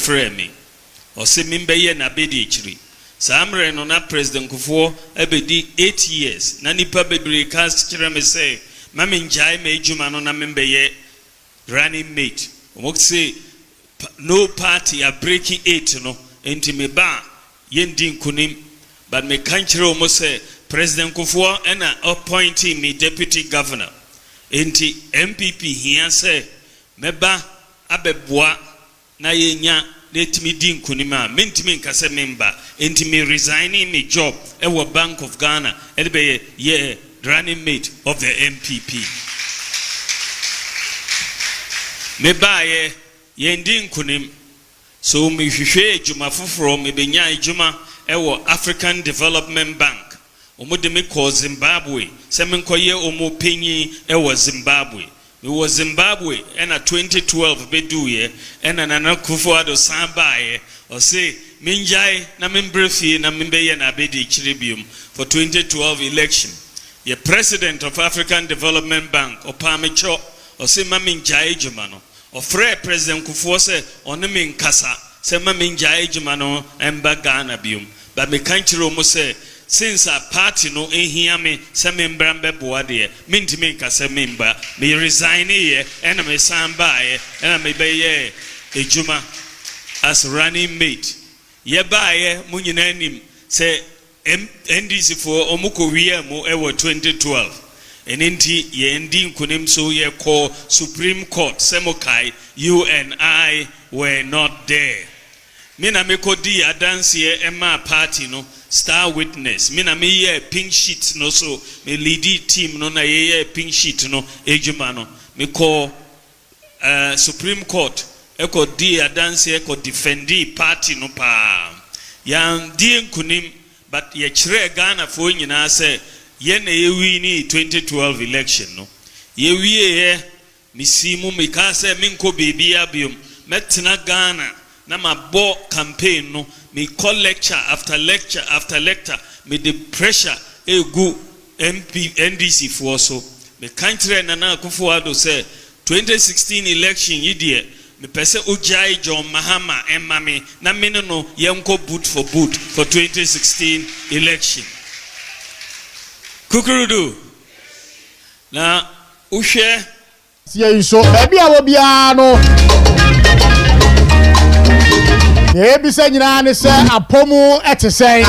frame or say mimbe na bedi chiri samre no na president Kufuor ebedi 8 years na nipa bebre cast chire me say mami njai me ejuma no na mimbe ye running mate say no party are breaking it no enti me ba yendi nkunim but me kanchire omo say President Kufuor ena appointing me deputy governor enti MPP here say meba abeboa na yenya letimi di nkunim a mentimi nkase member enti me resigning me job ewo Bank of Ghana elbe ye running mate of the MPP meba ye yendi nkunim so me hwehwe ejuma foforo me benya ejuma ewo African Development Bank omo me ko Zimbabwe se me nkoye omo penyi ewo Zimbabwe me wo Zimbabwe ena 2012 beduye ena Nana Akufo-Addo sambaye o say minjai na membrefie na membeye na bedi chiribium for 2012 election ye president of African Development Bank opamecho o say maminjai ejuma no ofre President Kufuor say onu me nkasa se maminjai ejuma no emba Ghana bium but me kanchiro mo say since a party no ehia me se membra mbeboa de mentimi nkasa member me resign here and me samba here and me be here ejuma as running mate ye ba ye munyina nim say NDC for omuko wiye mo ewo 2012 enenti ye endi nkunim so ye call Supreme Court semokai you and I were not there mina me kodi adanse ye ema party no star witness mina me ye pink sheet no so me lead team no na ye pink sheet no ejuma no me call Supreme Court eko di adanse eko defendi party no pa yan di nkunim but ye chire Ghana fo nyina say ye na ye wini 2012 election no ye wie ye misimu me ka say minko bebi abium metna Ghana na mabo campaign no me call lecture after lecture after lecture me the pressure egu NDC for so me country Nana Akufo-Addo say 2016 election yidie me pese ujai John Mahama emma me na me no yenko boot for 2016 election kukurudu na uhwe sie so baby a wo bia no ebisa nyina ne se apomu etesen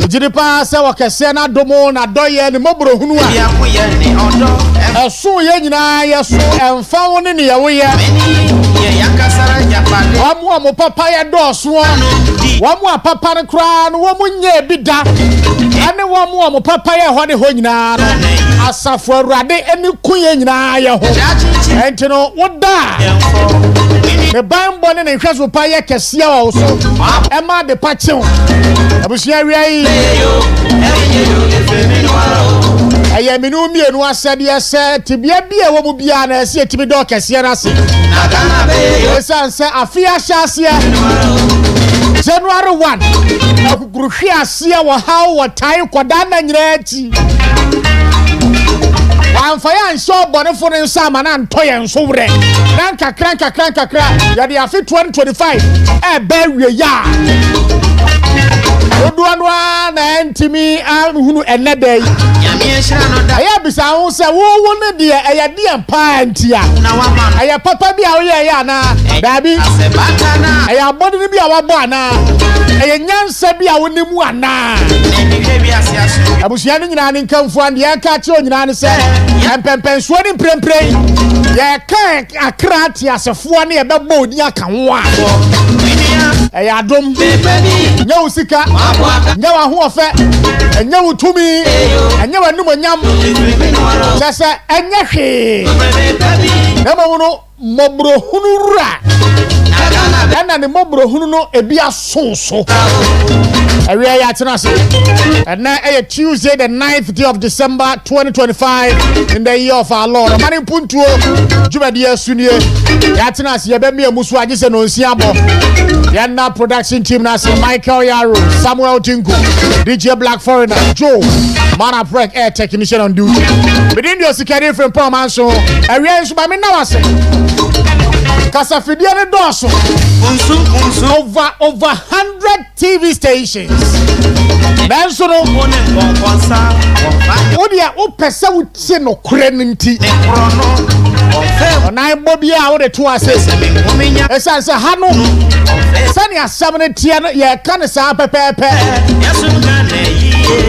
jiripa se wakese na domo na doye ne mobrohunu a eso ye nyina ye so emfa woni ne ye wo ye wamu amu papa ye doso wamu apapa ne kra no wamu nya bida ane wamu amu papa ye ho ne ho nyina no asafo awurade eni kuye nyina ye ho enti no woda me bambo ne hweso pa ye kesia wa so ema de pachew abusia wiai eye minu mienu asede ese tibia bia wo mu bia na ese tibi do kesia na se esanse afia hyasia January 1 akukuru hyasia wa how wa tai koda na nyira ati Amfaya nso bonefo ne nsa ama na ntoye nso wure na kakra ya de afi 2025 e ba wie ya oduanwa na ntimi ahunu enedai aya bisa ho se wo ne de aya de pa ntia aya papa bi a wo ye ya na dabi aya bodi ne bi a wabo ana aya nyansa bi a wo ne mu ana abusia ne nyina ne nkamfu ande ya ka che nyina ne se empempen so ni prempre ye ka Accra ti asefo ne ye bebo odi aka ho a aya dom nya usika nya wa ho ofe nya utumi nya wa num nyam sese enya hwe na mo mobrohunu ra na ne mobrohunu no ebi asonso area ya tenase and now Tuesday the 9th day of December 2025 in the year of our Lord Oman Mpuntuo Jumadia Sunie ya tenase ye be me musu agise no nsiabo ya na production team na se Michael Yaro Samuel Tinko DJ Black Foreigner Joe Mana Prek air technician on duty within the Osikani Frimpong Manso area is by me now ase kasa fidie ne doso over 100 TV stations. Manso no odia o pese wo tie no kure nti onai bobia wo de to ase esanse ha no sani asam ne tie no ye ka ne sa pepepe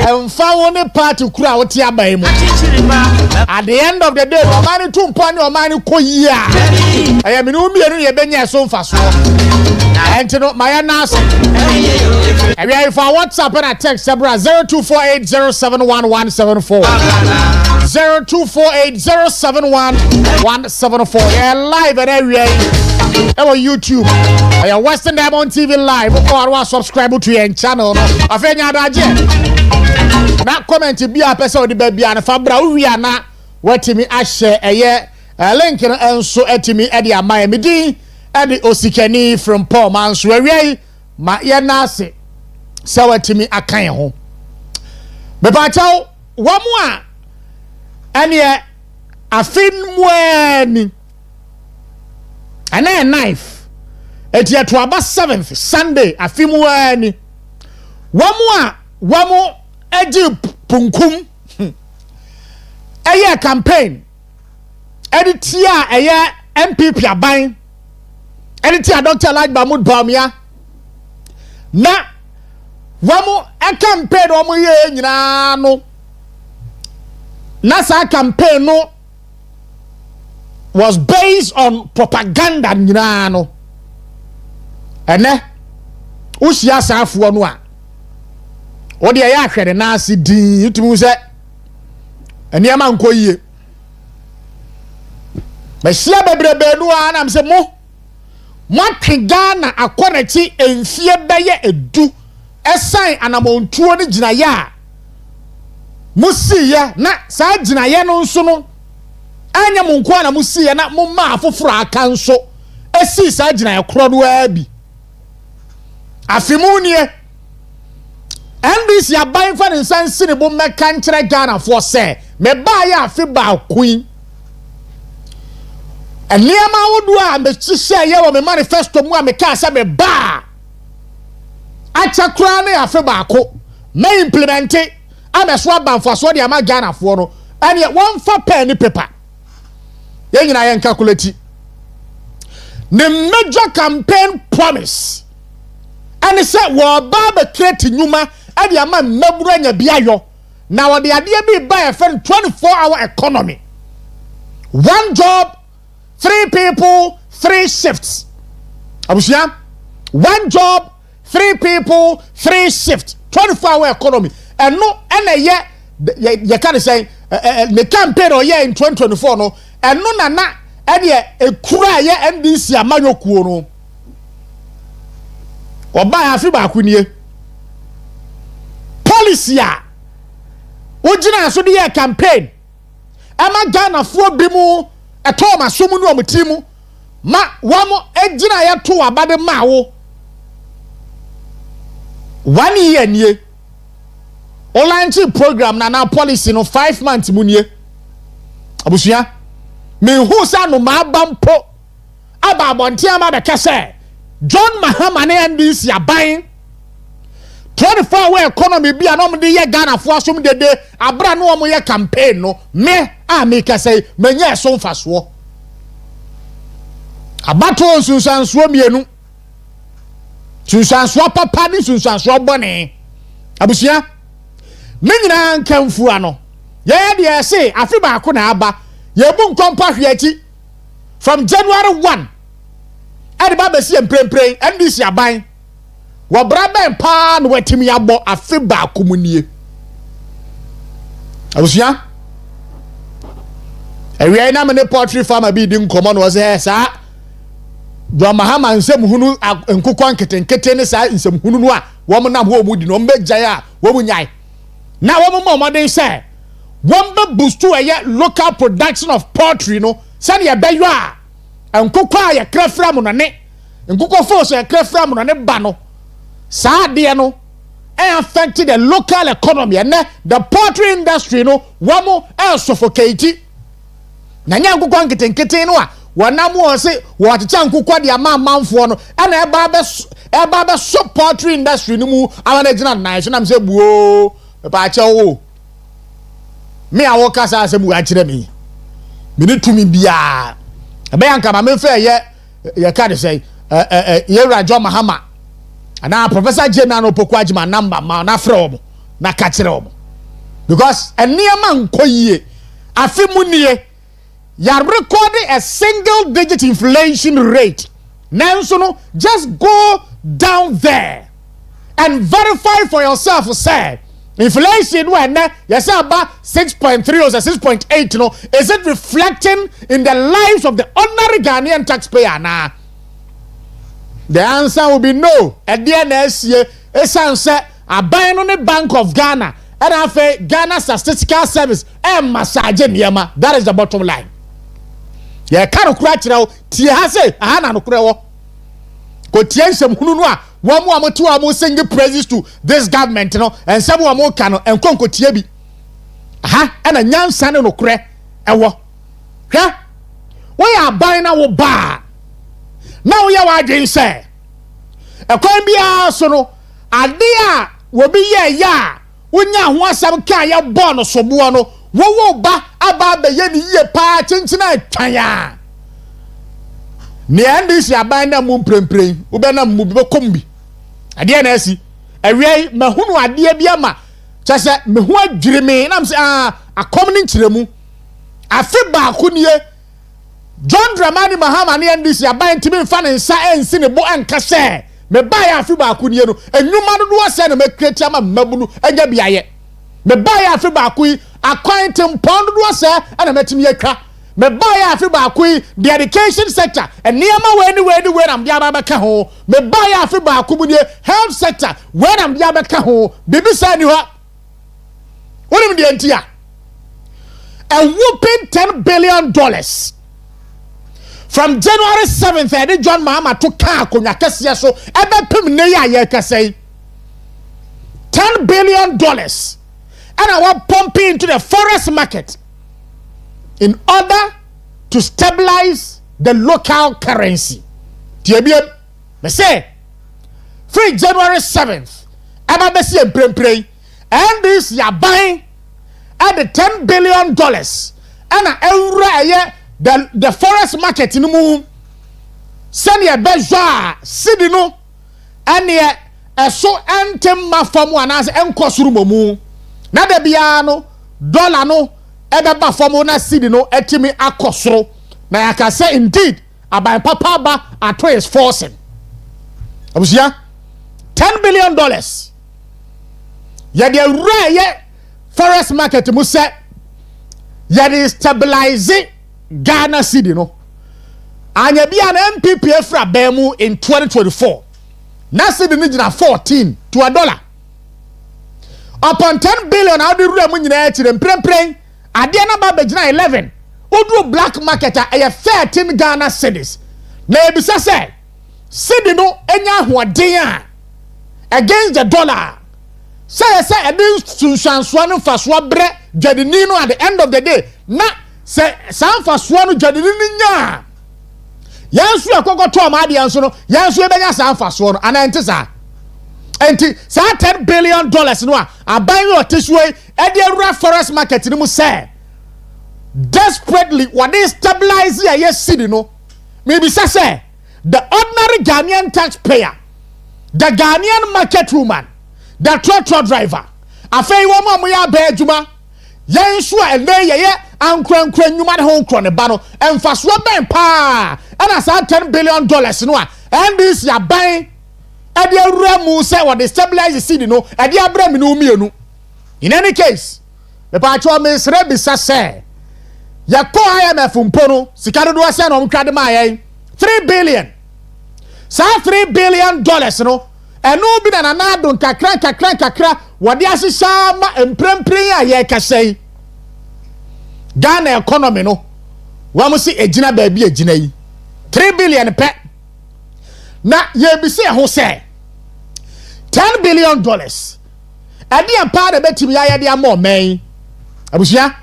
emfa wo ne party kura wo tie abai mu at the end of the day o mani tumpo ne o mani koyia aya me no mienu ye benya so mfa so enti no maya nas if I WhatsApp and I text Sabra 0248071174 0248071174 yeah live at area on YouTube yeah Western Diamond TV live or subscribe to your channel no afenya daje na comment bi a pese odi ba bia na Fabra wi ana watimi a share eye link no enso atimi e de amaye medi e de Osikani Frimpong Manso awie ma ye na ase sawatimi akan ho beba chaw wamu a ene afin muani ana knife etia to aba 7th Sunday afin muani wamu eji punkum eye campaign editia eye MPP aban editia Dr. Laj Mahmoud Bawumia na wamu a campaign omo ye nyina no na sa campaign no was based on propaganda nyina no ene usia safo no a wo de ya hwede na ase din itumu se ene ama nkoyie mesia bebrebe no a na mse mo Ghana akonachi enfie beye edu esan anamontuo ni ginaye a musiye na saa ginaye no nso no anya monko na musiye na momma afoforo aka nso esi saa ginaye kro no abi afimunie NBC aban fa ne nsan sine bo meka nkere Ghana for se me ba ya afi ba kuin Eniama wodu a me chihye ye wo me manifesto mu a me ka se me ba acha kura ne afi ba ko me implement ameso abanfo de ama Ghana fo no ene won fa pen ni paper ye nyina ye calculate the major campaign promise and say wo ba be create nyuma e de ama maburu anya biayo na wo de ade bi ba e 24-hour economy, 1 job, 3 people, 3 shifts. Abusia, 1 job, 3 people, 3 shifts. 24-hour economy. And no, and you can't say the campaign or year in 2024 no. And no na and a cry and this year mayo kuono. Or buy a fiba kunie. Policy ya. Ujina so the campaign. Ama Ghana for bimu. Etoma somu no mutimu ma wamo ejina ya to abade mawo 1 year nie online program na policy no 5 months munie abusia me hu sa no ma bampo aba abonte ama be kese John Mahama na NDC aban 24-hour economy bia no mde ye Ghana fo asom dede abra no mo ye campaign no me a me ka say menye so mfaso abato nsunsanso mienu sunsanso papa ni sunsanso bone abusia me nyina nkamfu ano ye de say afi ba ko na aba ye bu nkompa hweachi from January 1 ade ba be sie mprempren NDC aban wo braben pa no watimi yabo afi ba komunie abusia ewe na me ne poultry farmer bi di nkomo no se sa do mahama nsem hunu nkukwa nketenkete ne sa nsem hunu no a wo mo nam ho mu di no mbegjae a wo mu nyai na wo mo modern say wo mbe boost to a local production of poultry no sane ye beyo a nkukwa ya krafra mu no ne nkukwa force ya krafra mu no ne ba no sa de no affect the local economy and the poultry industry no wo mo suffocate na nya nkukwa nketenkete no a wanam wo se wo achecha nkokwa de ama manfo no na eba be support industry no mu amana gina nan so na mse buo ba che wo me awo kasa se mu akire me ni tumi bia ebe yanka ma me fe ye ka de say ye rajo mahama ana professor Jena no pokwa jima number ma na from na ka kire omo because eniema nkoyie afi munie ya recording a single digit inflation rate nanso no just go down there and verify for yourself say inflation when you say about 6.3 or 6.8 no is it reflecting in the lives of the ordinary Ghanaian taxpayer now? The answer will be no. At the end of the year, say aban no the Bank of Ghana and afa Ghana Statistical Service massage niyama. That is the bottom line. Ya karo kura chira tie ha say aha no kura wo ko tie nsem hunu no a wo mo amoto amo sing praises to this government no and some wo mo ka no enkonko tie bi aha na nyansa ne no kura ewo hwa wo ya aban na wo ba na wo ya wa dwen say ekwan bia so no ade a wo bi ye ya wonya ho asam ka ya bo no so bo no wo ba aba be ye ni ye pa chenchina atwan ya ne andi si aban na mu premprem wo be na mu be kombi ade na asi awie mahunu ade bia ma chese mehu adwire me na mse akom ni nkyeremu afi ba ko nie John Dramani Mahama ne andi si aban timi mfa ne nsa ensi ne bo anka se me ba ya afi ba ko nie no enwuma do wo se na me kreti ama mabunu anya biaye me ba ya afi ba ko akwan tempon do se ana metimi yakwa me ba ya afi ba ko the education sector eniama we am dia ba ka ho me ba ya afi ba ko bu health sector we am dia ba ka ho bibisa ni ho wonim de antia a whooping $10 billion from January 7th edi John Mahama to ka konya kese so ebe pem ne ya kese $10 billion and I want pumping into the forest market in order to stabilize the local currency. Tiebiem, me say, free January 7th, Aba besi emprempre, and this ya buying at the $10 billion, and the forest market in the moon, send your beja, sidino, and ye so antem ma from one as enkosurumomu. Na de biano dollar no ebeba form na cedi no etimi akosoro na ya ka say indeed aban papa ba ato is forcing abusia $10 billion ya de rare forest market mu say ya de stabilize Ghana cedi no anya bia na MPP efra bemu in 2024 na cedi ni gina 14 to $1 upon $10 billion how do rule nyina chire mprempren ade na ba begina 11 oduro black market a 13 Ghana cedis na ebisa say cedi no enya hoden a against the dollar say edin sunsanso no faso bre dwadini no at the end of the day na say san faso no dwadini nya yansu akokoto ma ade yansu no yansu ebenya san faso no ana ntisa enti sa $10 billion no aban yo tisuwe e de forest market ni mu say desperately what they stabilize here yes city no maybe say the ordinary Ghanaian taxpayer, the Ghanaian market woman, the truck driver afei wo mo ya ba adwuma yen so ende ye ankwankwan nyuma de ho nkro ne ba no emfaso ben pa ana sa $10 billion no a and this ya ban ade awura mu say what they stabilize the city no ade abra mi no mienu. In any case me pa cho me sre bisa say ya ko IMF mpo no sika do say no mtwade ma yen $3 billion sa $3 billion no eno bi na na do kakra wode asisa ma emprempren a ye kasai Ghana economy no wa mo si ejina ba bi ejina yi $3 billion pe na ye bi se ho say $10 billion ade ampa da betimi ya de am men abusia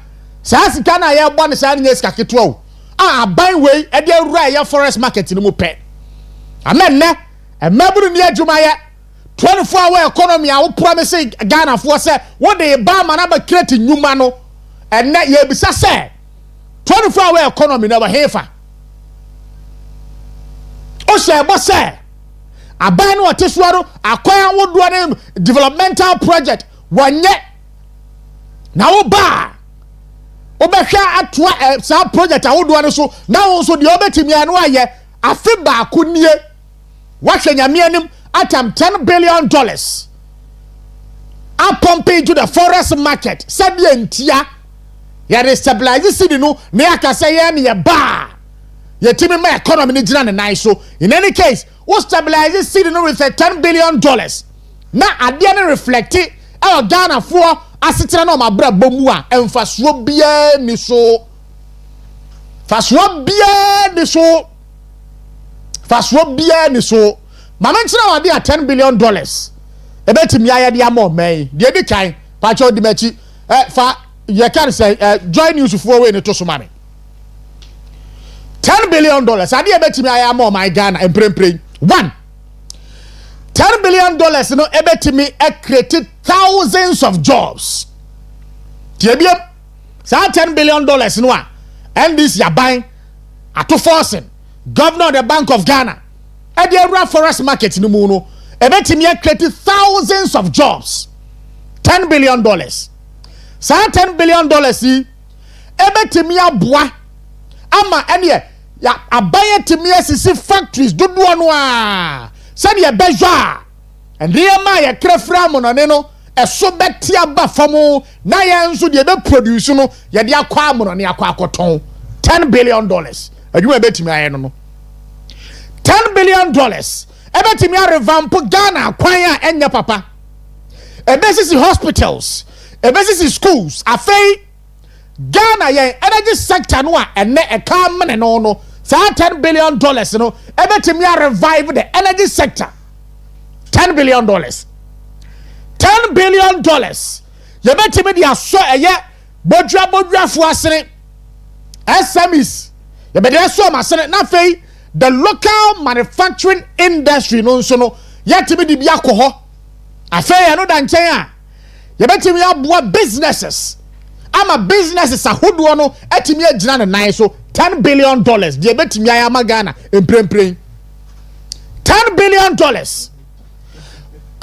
sa sika na ye bo ne sa ne sika keto aban we e de awura ye forest market ni mu pe amen ne e maburu ni adwuma ye 24-hour economy a wo promise Ghana for say what dey ba ma na ba create nyuma no enne ye bisa say 24-hour economy na ba hefa o se bo say aban no otesuaro akwan wodo na developmental project wonye na wo ba obehwa atoa sa project awodo no so na wo so de obetimi anu aye afi ba ko nie wahwe nyame anim atam $10 billion a pump into the forest market said yentia ya destabilize city no me akase ye ne ye ba ye timi ma economy ni gina ne nai so in any case we stabilize city no with $10 billion na ade ne reflect e Ghana for asetena no mabra bomu a emfaso bia ni so faso bia ni so faso bia ni so mama nchira wade a $10 billion ebetimi ayade amo man de di kan pa cho di machi fa ye can say join news for we ni to so mane $10 billion ade ebetimi ayade amo my Ghana emprempren 1 $10 billion no ebetimi created thousands of jobs tiebiem sa $10 billion no a and this yaban ato forcing governor of the Bank of Ghana at the Accra forest market no mu no ebetimi created thousands of jobs $10 billion sa $10 billion yi ebetimi aboa ama ene ya abaye timi asisi factories dodo no a said ye beja and real ma ye krefra mo no ne no eso betia ba famo na ye nso de be produce no ye de akwa mo no ne akwa akoton $10 billion adwuma betimi aye no $10 billion ebetimi a revamp Ghana kwan a enya papa ebesisi hospitals ebesisi schools afei Ghana ye energy sector no a ene e ka mene no sa $10 billion no ebetimi a revive the energy sector $10 billion $10 billion yebetimi dia so eye bodua fu asene SMEs yebede so masene na fei the local manufacturing industry no so no yetimi di bia ko ho afei no da nchen a yebetimi aboa businesses ama businesses ahodo no etimi agina ne nan so $10 billion de betimi ayama Ghana emprempren $10 billion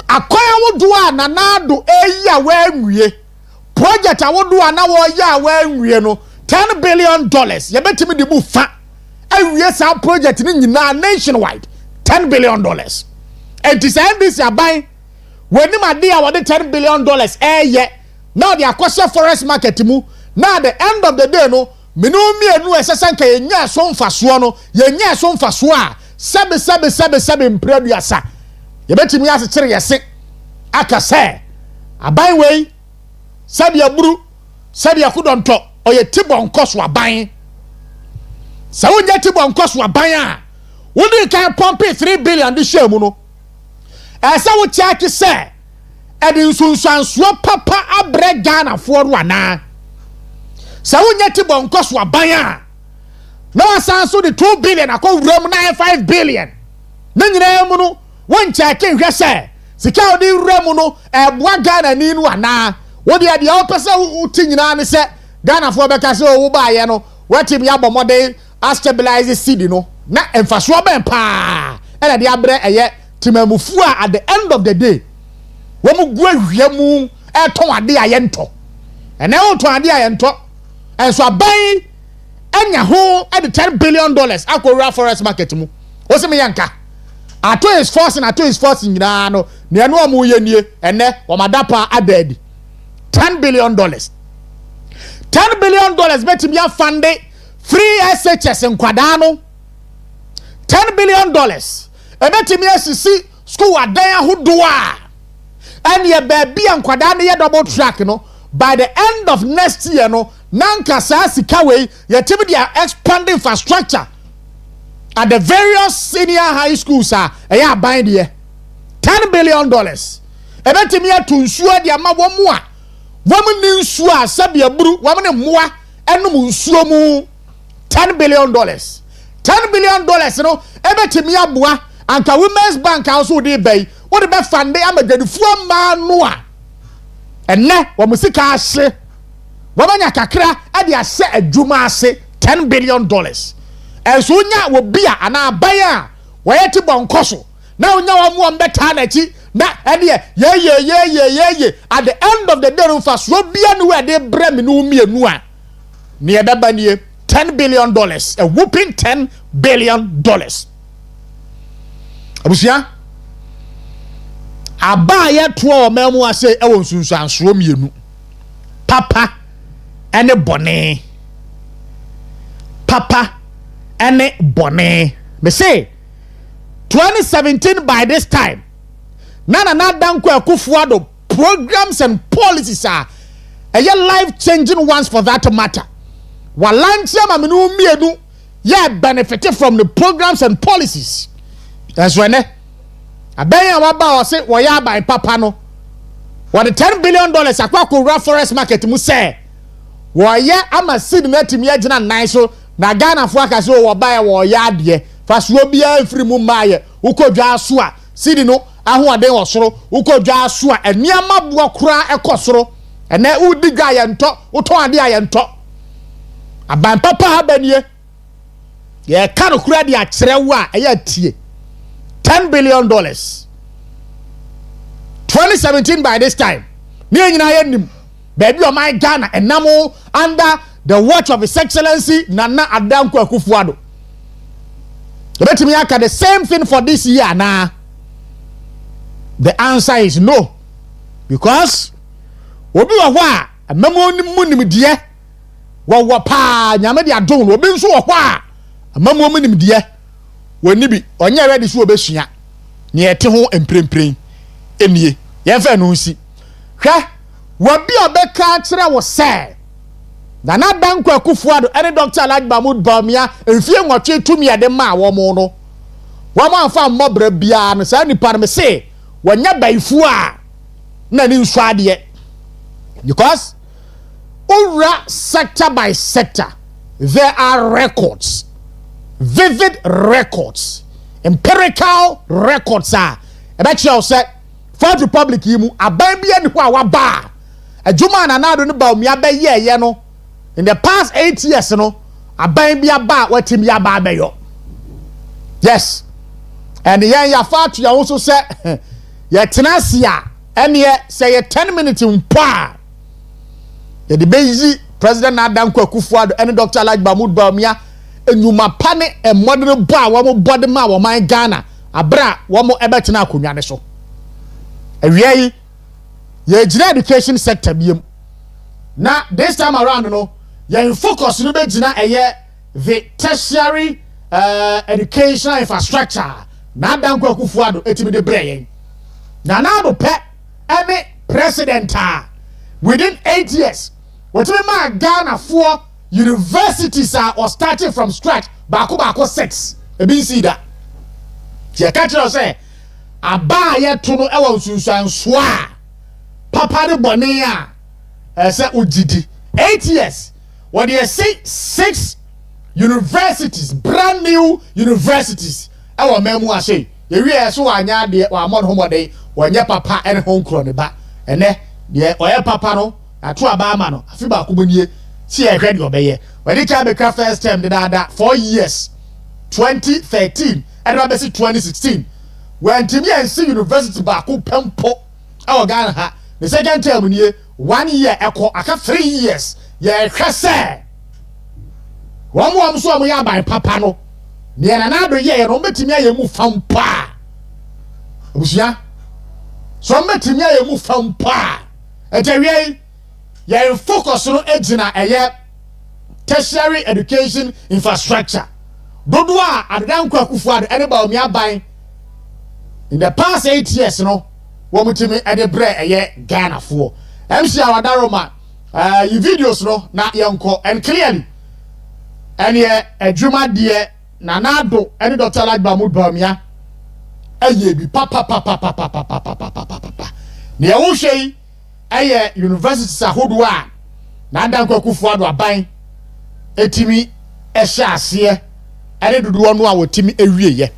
akoya wodo a nanado eya wanwie project awodo a na wo ya wanwie no $10 billion ye betimi di bu fa awie sa project ni nyina nationwide $10 billion and this aban when ma dey award $10 billion eye now the akosha forest market mu now at the end of the day no mienu esesanka yenya so mfaso no yenya so mfaso a sebe mpraduasa ye betimi ase kire yese akase aban wei sebe aburu sebe akudonto oye tibon koso aban sa wonya tibon koso aban a wodi kan pompe $3 billion di share mu no ese wo check se edi sunsanso papa abre Ghana for wana sa wonya tibon koso aban a no asanso the $2 billion akọ wuram na $5 billion na nyina mu no won check hwe se sika odi wuram no eboa Ghana ni nu ana wodi ade a opese uti nyina ne se Ghana for beka se wo ba ye no watim ya bomode a stabilize city no na emfaso ben pa ena de abre eye timamufu a at the end of the day wo mu gu ahwie mu eton ade aye nto ene wo ton ade aye nto enso aban enya ho at the $10 billion akora forest market mu wo se me yanka ato is force nyina no ne no mu ye nie ene wo madapa adadi $10 billion $10 billion betimi afande free SHS nkwada no $10 billion ebetimi asisi school adan ahodo a and ye baby nkwada no ye double track no by the end of next year no nanka sa sika we ye timi dia expand infrastructure at the various senior high schools eya aban de $10 billion ebetimi atunsuo dia ma womu a womu ni nsuo a sabe aburu womu ne moa enum nsuo mu $10 billion. $10 billion no ebetimi aboa anka Women's Bank also dey bay what be fund amagadufo ma no a enne wo musika ahye wo banya kakra e dey ahye adwuma ase $10 billion enso nya wo bia ana baya wo yeti bonkoso na onya wo mo mbeta na chi na ene ye at the end of the day no fa so bia no we dey brem no mienu a ne ebeba nie $10 billion, a whooping $10 billion. Abusia, abaya tuwa memu ase ewo nsunsu ansuo mienu. Papa ene bone. Papa ene bone. Me say 2017 by this time. Nana danko Akufo-Addo programs and policies are life changing ones for that matter. Walantia maminu mienu ye benefited from the programs and policies. That's when abaya waba o say wo ya by papa no. What the $10 billion akwa ko forest market mu say wo ya ama seed na timi agina nan so na Ghana fo aka so wo ba wo ya de fa so bia afiri mu maaye ukodwa so a seed no ahoɔden wɔ soro ukodwa so a eniama boa kura ekosoro ene udiga ye nto uto ade aye nto aban papa abanie ye kanu kura de akyere wo a eye tie $10 billion 2017 by this time me nyina ye nim baby o my Ghana enamo under the watch of His Excellency Nana Adanko Akufo-Addo betimi aka the same thing for this year na the answer is no because obi wa ho a amamo nim die wo pa nyame de adon obi nso wo ho a amamo nim die woni bi onye ready so obesua ne ete ho emprempren enie ye fa no nsi hwe wo bi obeka kire wo se na Danko Akufo-Addo ene Dr. Alhaji Mahmoud Bawumia enfie nwotwe tumi ade ma wo mo no wo ma fa mmobra bia no sa nipa me se wonya baifu a na ni nso ade because ura sector by sector there are records, vivid records, empirical records are about you say Fourth Republic yimu aban bia ni ho a wa ba adwuma na na do ne Bawumia be ye no in the past 8 years no aban bia ba watim ya ba be yo yes and yen ya fat you also say ye tenasia ene say 10 minutes mpa ye the bezi President Danko Akufo-Addo and Dr. Alhaji Mahmoud Bawumia enyuma pane e modern bo a wo mo body ma wo man Ghana abra wo mo ebetena akonwa ne so awie ye gina education sector biem na this time around no ye focus no be gina the tertiary educational infrastructure na Danko Akufo-Addo etimi de breye na do pe any president within 8 years what we ma Ghana for universities are starting from scratch bako 6 e bin see that ye catch us say aba ye to no e won sunsuan so a papa de bone a say ugidi 8 years what they say 6 universities brand new universities e won memu ase ye wie so anya de wa mod homode wonye papa ene honkro ne ba ene de oye papa no ato aba ma no afi ba ko bonie si e hwede obeye when ka be first term de dada 4 years 2013 and ba be 2016 when timi en si university ba ko pempo e Ghana ha the second term nie 1 year eko aka 3 years ye hwese wo so mo ya ban papa no ne na do ye no betimi ayemu fampa obusia so betimi ayemu fampa etewie ye focus no ejina tertiary education infrastructure dodo a Danko Akufo-Addo ene Bawumia ban in the past 8 years no wo mutimi ede bre Ghana fo MC Awadaroma you videos no na yenko and clearly and ye adwuma de na nado ene Dr. Alhaji Mahmoud Bawumia bi papa ne ye wo hwei universities ahodo a na Danko Akufo-Addo aban etimi ahyase ene dodo no a wotimi ewie ye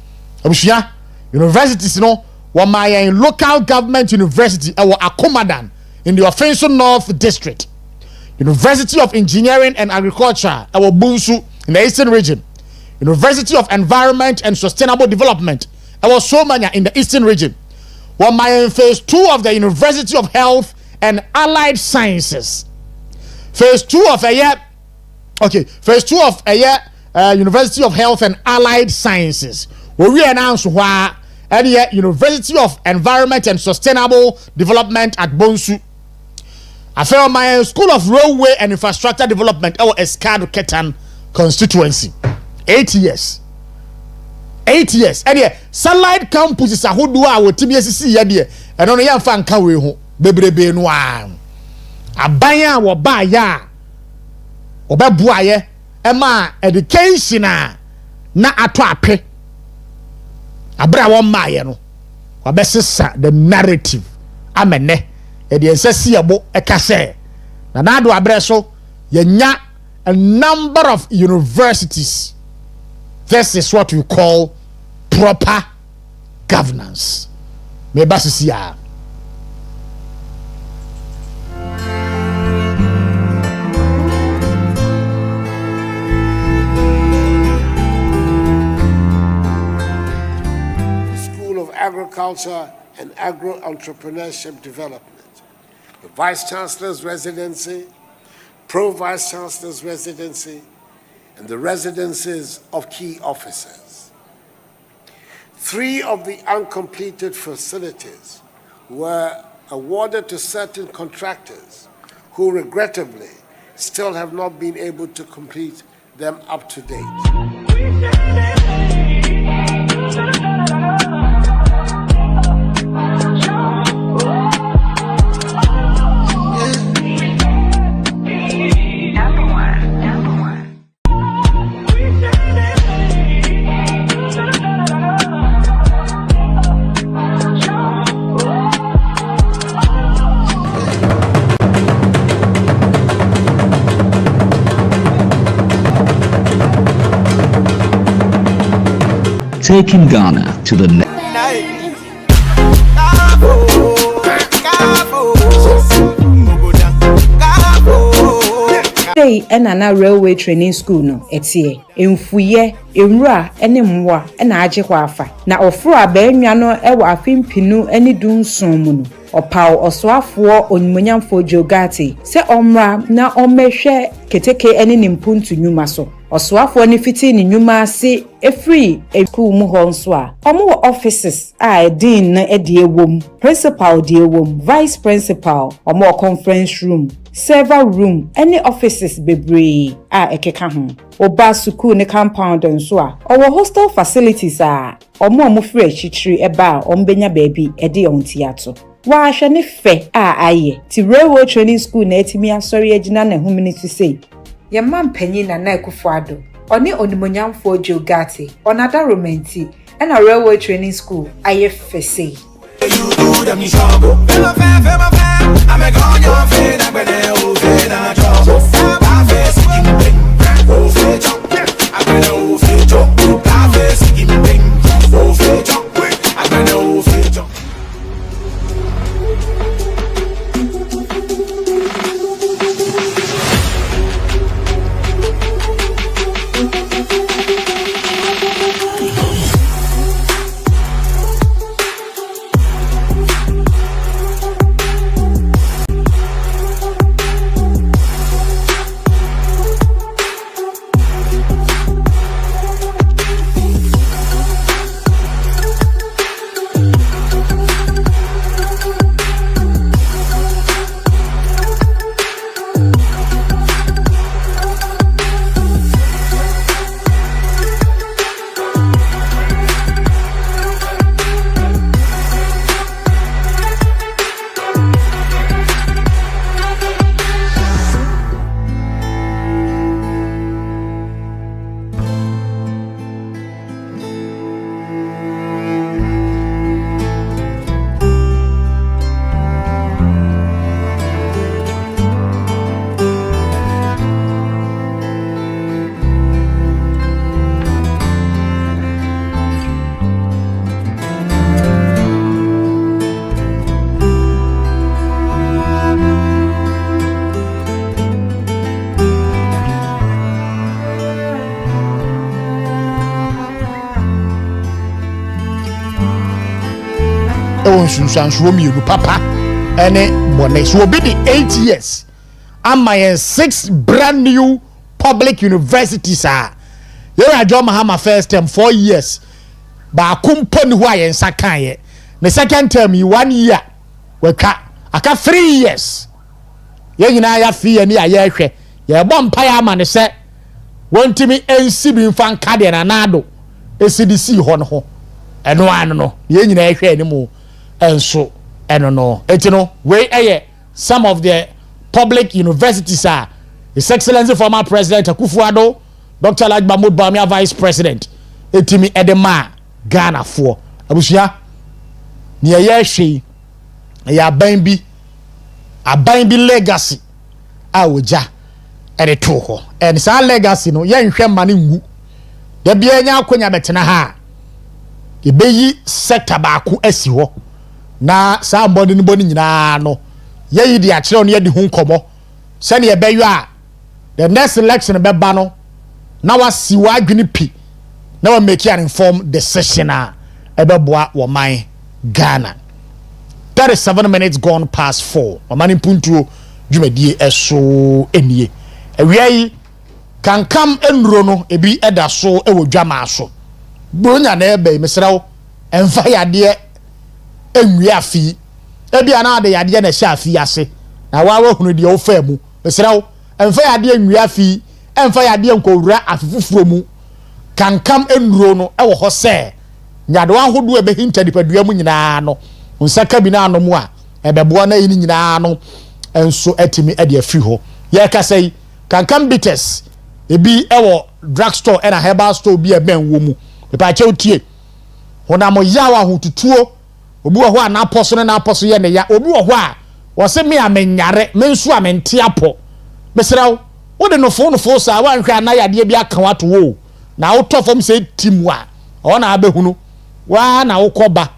abusua universities no wo my local government university e wo Akomadan in the Offenso North District, University of Engineering and Agriculture e wo Bunsu in the Eastern Region, University of Environment and Sustainable Development e wo Somanya in the Eastern Region. Wo my phase 2 of the University of Health and Allied Sciences, phase 2 of phase 2 of University of Health and Allied Sciences. We announce why University of Environment and Sustainable Development at Bonsu. I feel my School of Railway and Infrastructure Development or Escado Ketan constituency. 8 years. 8 years. And Sunlight Campus is a who do our TBSC yet, and only young fan can we home. Bebrebe no abaya wo ba ya obebuaye ema education na ato ape abra wo maaye no obesesa the narrative amene e de ensesi abo ekase na nado abre so yenya a number of universities. This is what we call proper governance. Me basisi ya Agriculture and Agro-Entrepreneurship Development, the Vice Chancellor's Residency, Pro-Vice Chancellor's Residency, and the residences of key officers. 3 of the uncompleted facilities were awarded to certain contractors who regrettably still have not been able to complete them up to date. Taking Ghana to the next. Enana Railway Training School no etie emfuye emra ene mwa na agye kwa afa na ofro abaanwa no ewo afimpinu ene dunson mu no opaw osoafo onimonyamfo Jogati se omra na omehwe keteke ene nimpuntu nyuma so osoafo ne fiti ni nyuma ase efri school mu ho nso a omo offices a dean na ede ewom principal de ewom vice principal omo conference room server room any offices bebree a ekeka ho oba school ne compound nso a owo hostel facilities a omo free chichiri eba ombenya baabi ede ontiato wa hwe ne fe a aye ti railway training school na etimi asori agina na humanity say ye man panyin na Akufo Addo oni onimonyamfo Jogati onada romenti na railway training school aye fese I'm a gone your feet, I'm gonna over na trouble. I face give me over chop. I'm gonna over chop. I face give me over chop. I'm gonna over chop. ɛwɔ nsunsuansoɔ mmienu papa ɛne bɔne so obi de 8 years ama yɛn 6 brand new public universities a yɛwɔ John Mahama first term 4 years baako mpo ne ho a yɛn nsa kan yɛ the second term yi 1 year waka aka 3 years yɛn nyinaa ya fi yɛ ne a yɛhwɛ yɛbɔ mpaeɛ ama ne sɛ wɔntimi ensi bi mfa nka de na nado esidisi hɔ no ho ɛno ano no yɛn nyinaa hwɛ anim enso ɛno no eti no we ɛyɛ some of the public universities are His Excellency former President Akufo-Addo, Dr. Alhaji Mahmoud Bawumia Vice President etimi edema Ghana for abusia ne yɛ hwɛ ya aban bi legacy a woja ere to ho and sa legacy no ye nhwe ma ne ngu da bia nya akonya betena ha ebeyi sector baako asi ho na sa mbode ne boni nyina no ye yi de akere no ye de hu nkomo se ne ebeyo a the next election beba no na wasi wa adwene pi na wa make an informed decision a ebeboa wo man Ghana. 37 minutes gone past 4. Oman Mpuntuo dwumadie eso enie. Awia yi kankam enro no ebi eda so ewo dwama so. Bronya na ebe mesrawo emfa yade enwi afi. Ebi ana de yade na hya afi ase. Na wa hunu de wo fa mu. Mesrawo emfa yade enwi afi, emfa yade nkowura afifufuro mu. Kankam enro no ewo ho se. Nyado ahodo ebe hinta dipadua mu nyina no. Unsaka bi na anomu a ebeboa na yini nyina no enso etimi ede afri ho ye ka sei kankam bitters ebi ewo drugstore and a herbal store bieben wo mu pepa che otie honamo yawa hotutuo obi wo ho a na aposo na aposo ye ne ya obi wo ho a wo se me amenyare me nsu amente apo besrawo wo de no fo sa wa nhwe anayade bi aka wato wo na wo tofom se timu a ona abehunu wa na wo koba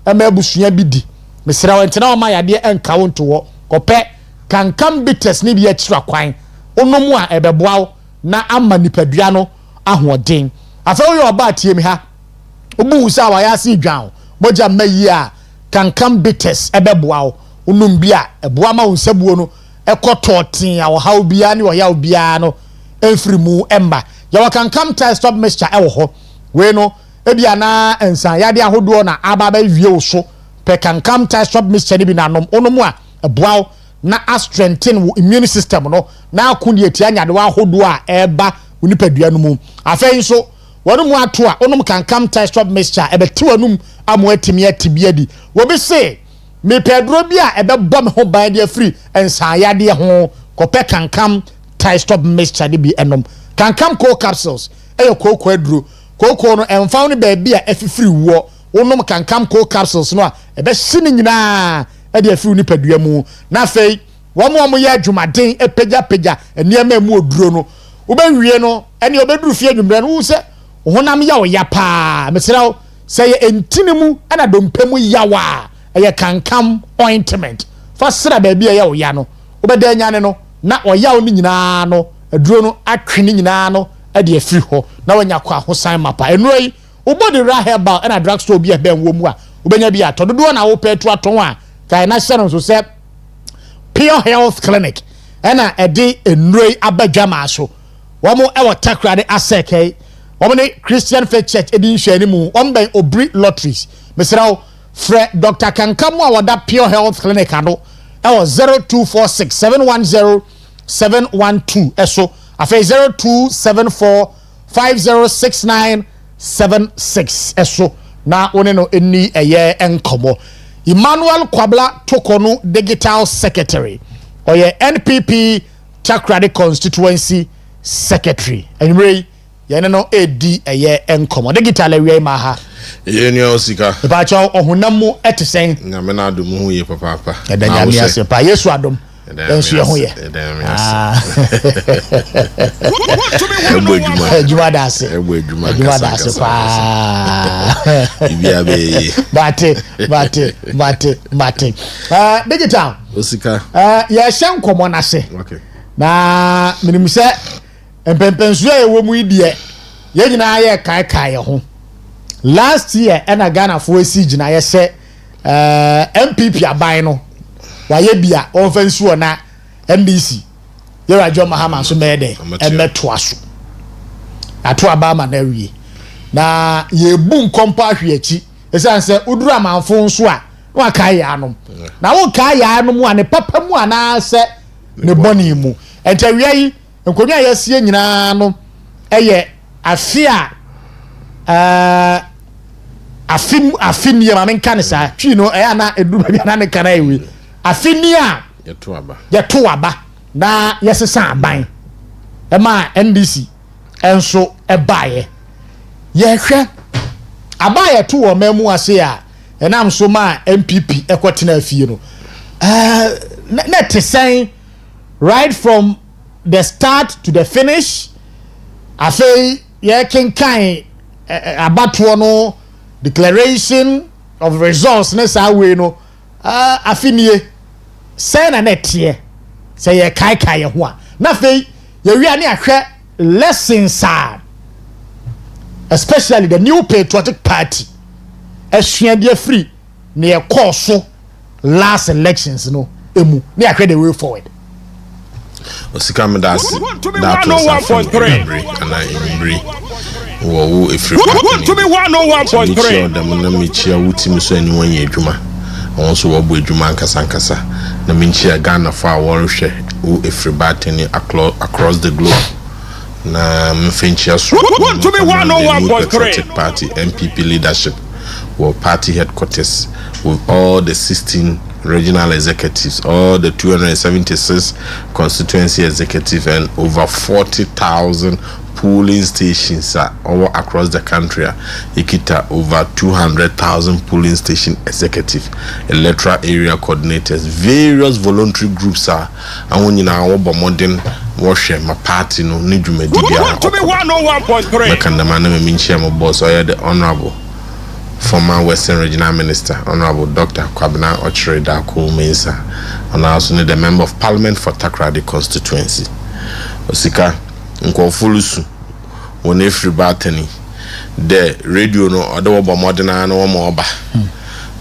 ama busua bi di mesra wentena o ma yade enka wonto wo kopɛ kankam bitters ni bi akira kwan onomu a ebeboa na ama nipadua no ahoɔden afa wo yɛ oba tie mi ha obu sa wa ya si dwan moja mayi a kankam bitters ebeboa onum bi a eboa ma wonsabuo no ekototen a wo haw bia ne wo yaw bia no enfiri mu emba ya wa kankam tie stop mixture ewo ho we no ebia na ensan yade ahodo na ababa wie wo so pe kankam tie stop mixture bi na nom onomu a eboa na strengthen wo immune system no na akuni etia nyade wa ahodo a eba unipadua no mu afei so wonu ato a onom kankam tie stop mixture ebeti wanum amo atimi atibia di wo be say me pedro bi a ebebɔ me ho ban de free ensan yade ho kopɛ kankam tie stop mixture de bi enom kankam cold capsules eyo koko aduro koko no emfa no ba bia afifiri wo onom kankam cold capsules no a ebe hye nyina e de afiri nipadua mu na fei wo mo ye adwumaden epagya eniema mu oduro no wo ba wie no ene obeduru fie adwumre no wo se honam ya wo ya pa mesrawo se ye entini mu ana dompemu yawa eye kankam ointment fa sra ba bia ya wo ya no wo be da nyane no na oyaw ni nyina no aduro no atwe ni nyina no ade afiri ho na wanya kwa hosan mapa enoi ubodi ra herbal na drugstore bi e ben wo mu a ubenya bi atododo na wo petu aton a kai na hye no so se Pure Health Clinic na ede enoi abadwama so wo mo e wo Takoradi aseke wo ne Christian Faith Church edin hwani mu wo ben obri lotteries mesrawo fre Dr. Kankamu a woda Pure Health Clinic ano e wo 0246 710 712 eso afei 0274506976 eso na one no eni eye enkomo Emmanuel Kwabla Tokono Digital Secretary oye NPP Takoradi Constituency Secretary anyway yene no edi eye enkomo digital awie ma ha yeni osika ba cha ohunamu etesen na me na adom hu ye papa edanya mi ase pa Yesu adom ensu ye hu ye ejuma da ase pa ibia be bate digital osika ya shankomo na se okay na minim se empempensu ye wo mu idie ye nyina ye kai ho last year ena Ghana for esi gina ye se MPP aban no waye bia offensive na NDC yera jo mahama so mede emeto aso ato abama na wie na ye bu nkompa ahweachi esan se uduru amanfo nso a wa kai ya anom na wo kai ya anom a ne papa mu ana se ne boni mu entawie yi nkonwa yesie nyina no eye afia afini ya mamenka ne sa twi no na edu bia na ne kana ewi afini a yeto aba na yesesa aban ma NDC enso ebaye yehwe abaye to wo mamu ase a enam so ma MPP ekotena afie no net saying right from the start to the finish afei ye kenkan abato no declaration of results na sa we no afinie say na netie say ye kai ye ho a na fei ye wi ani ahwe lessons are especially the new patriotic party ehwede free na ye course last elections no emu na ahwe the way forward Osikani that was 1.3 and I agree. Wo efiri to be 101.3 dem na michia wuti so anyone ye adwuma won so wo bo adwuma nkasa na minchia Ghana fa worhwe wo efiri batani across the globe na mfinchia so to be 101.3 party MPP leadership or party headquarters with all the 16 regional executives, all the 276 constituency executives, and over 40,000 polling stations all across the country. Ikita over 200,000 polling station executives, electoral area coordinators, various voluntary groups and when you know modern worship my party no need to be 101.3. Makandamana minchia my boss or the honorable former Western Regional Minister, Honorable Dr. Kwabena Ochireda Mensa, and also the Member of Parliament for Takoradi constituency. Osika Nkofulusu, when every batany, the radio no other modern no more.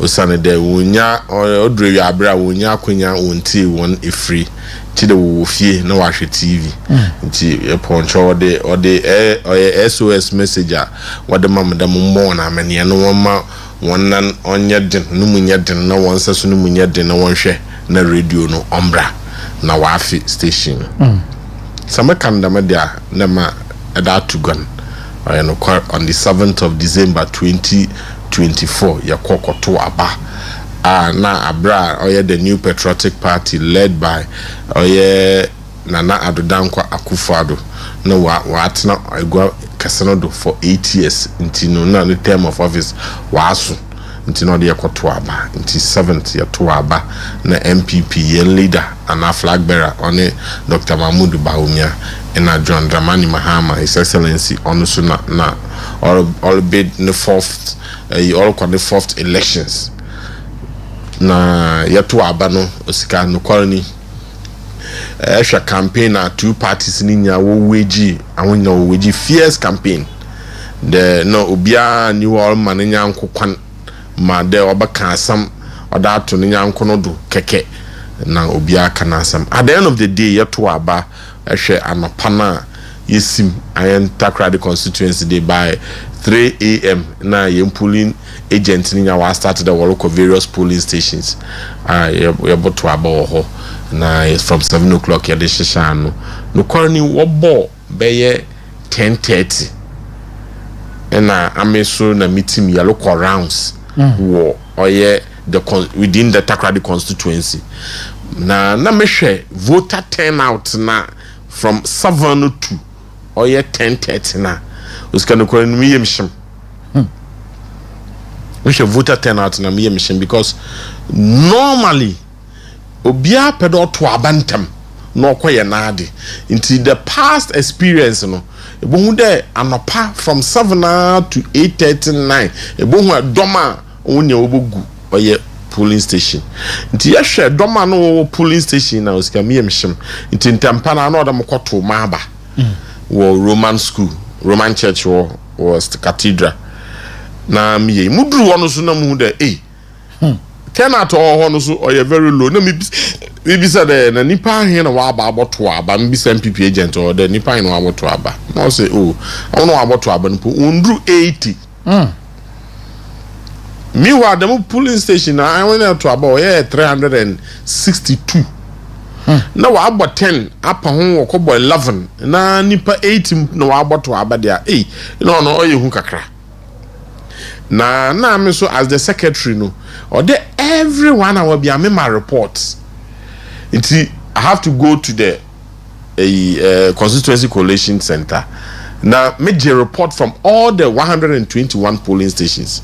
Osane de wunya odre abra wunya kwanya wonti won efri ti de wo fie na wa hwe TV nti e poncho ode SOS messenger wode mamda mo na amene no won wonan onye den no munye den na won saso no munye den na won hwe na radio no ombra na wa afi station some kanda media na ma eda tugan on the 7th of December 2024 yakokoto aba na abra oye the new patriotic party led by oye Nana Adodankwa Akufo-Addo no wa atena egwa kasanodo for 8 years ntino na the term of office waaso ntino de yakoto aba nti 7th yato aba na MPP ye leader and a flag bearer on Dr. Mahmoud Bawumia and John Dramani Mahama, His Excellency, on na all bid the fourth elections. Na yatu abano Osikani no colony. Extra campaign na two parties in ya weji and we know weji fierce campaign. The no ubia new all mananya nkokwan ma de obaka sam oda to nya nkono do keke na obia kana sam. At the end of the day yatu aba ehwe anopana yesim ayen Takoradi constituency day by 3 a.m. na yem polling agent nya wa started the work of various polling stations yeboto aba ho na from 7 o'clock ya de shisha no korani wobo beye 10:30 na ameso na meeting ya local rounds wo oye within the Takoradi constituency na mehwe voter turnout na from 7 to oye 10:30 na Osikani ko mi yemshim we should voter turnout na mi yemshim because normally obia pedo to abantam no koye na ade into the past experience no ebohu de anopa from 7 to 8:39 ebohu adoma wonya obogu oye polling station nti yehwe doma no polling station na Osikani yemshim nti ntampa na no da mkoto maaba wo Roman school Roman church was the cathedral na miye mudru wono so na mu de 10 out or no so or you very low. No, maybe said the nipa here na about to aba, maybe some MPP agent or the nipa in about to aba. Now say, oh, I don't know about to aba. Undru 80. Meanwhile, the polling station I went to about 362. Now about 10 up home or couple 11. Na nipa 18 no about to aba there. Hey, no, you hunkakra. Na me so as the secretary no or there everyone I will be a my reports. I have to go to the constituency collation center. Now make a report from all the 121 polling stations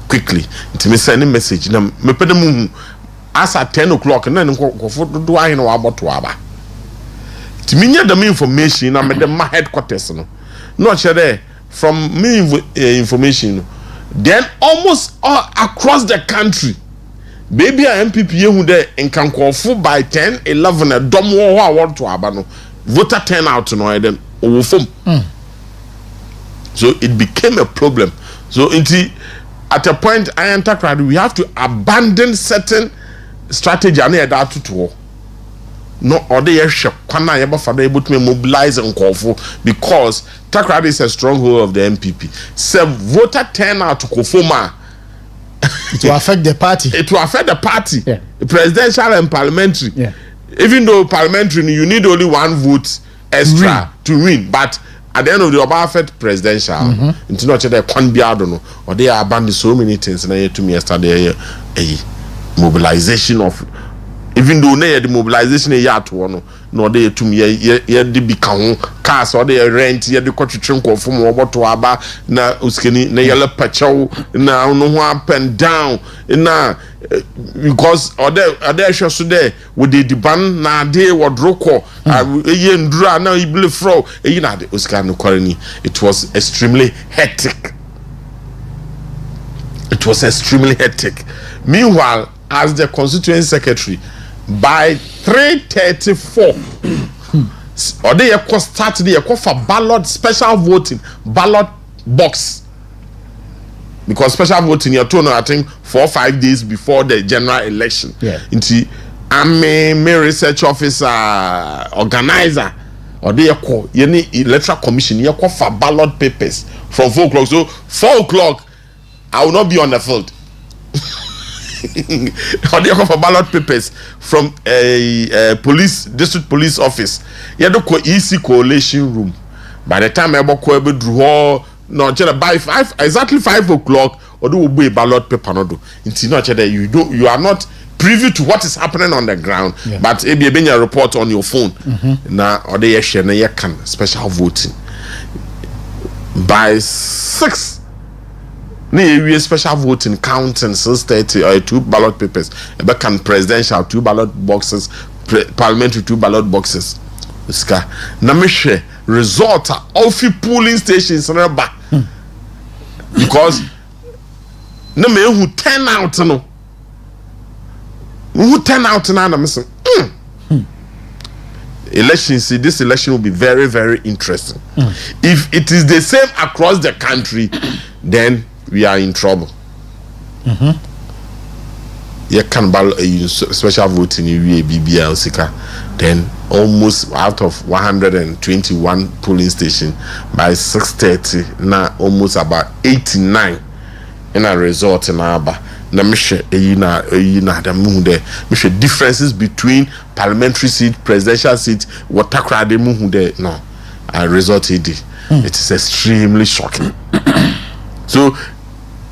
quickly. To me send a message. Now me put them as at 10 o'clock and then go for do I know about to aba. To me the information I made my headquarters no. Not sure there from me information. Then almost all across the country, baby MPP who there in can call for by 10, 11 a dumb war want to abano voter turnout no then over. So it became a problem. So at a point I enter Takoradi, we have to abandon certain strategy and that to no other kwana yeba for able to mobilize and call for because Takoradi is a stronghold of the MPP. So voter turnout to Kofoma. It will affect the party. It will affect the party. Yeah. The presidential and parliamentary. Yeah. Even though parliamentary you need only one vote extra to win. But at the end of the day, affect presidential. Into not the Kwanbiado or they are abandoning so many things. And I to me yesterday a mobilization of. Even though the mobilization is yet one, no they to me the become cars or they rent the country from over to Aba na Osikani na yellow pacho na no up and down na because other shows there with the ban na they were droko ndra na ibile fro na the Osikani colony. It was extremely hectic. It was extremely hectic. Meanwhile, as the constituency secretary, by 3:34, or they start they for ballot special voting ballot box because special voting you're told I think 4 or 5 days before the general election. Yeah. Into I'm a research officer organizer or they call electoral commission you call for ballot papers from 4 o'clock. So 4 o'clock I will not be on the field. Or they call for ballot papers from a district police office. You do ko EC coalition room. By the time I go draw no by 5 exactly 5 o'clock or do be ballot paper no do. You are not privy to what is happening on the ground. Yeah. But if you bring a report on your phone, now or they share na you can special voting by 6. We special voting counting 6:30 or 2 ballot papers. But can presidential 2 ballot boxes, parliamentary 2 ballot boxes. Ska na me share result of polling stations na ba because na me who turn out no who turn out na me say this election will be very very interesting. If it is the same across the country, then we are in trouble. You can special voting in BBL Sika. Then almost out of 121 polling stations by 6:30 now almost about 89 in a result in Aba. Na mishe the muhunde mishe differences between parliamentary seat, presidential seat, what Takoradi muhunde no a result it is extremely shocking. So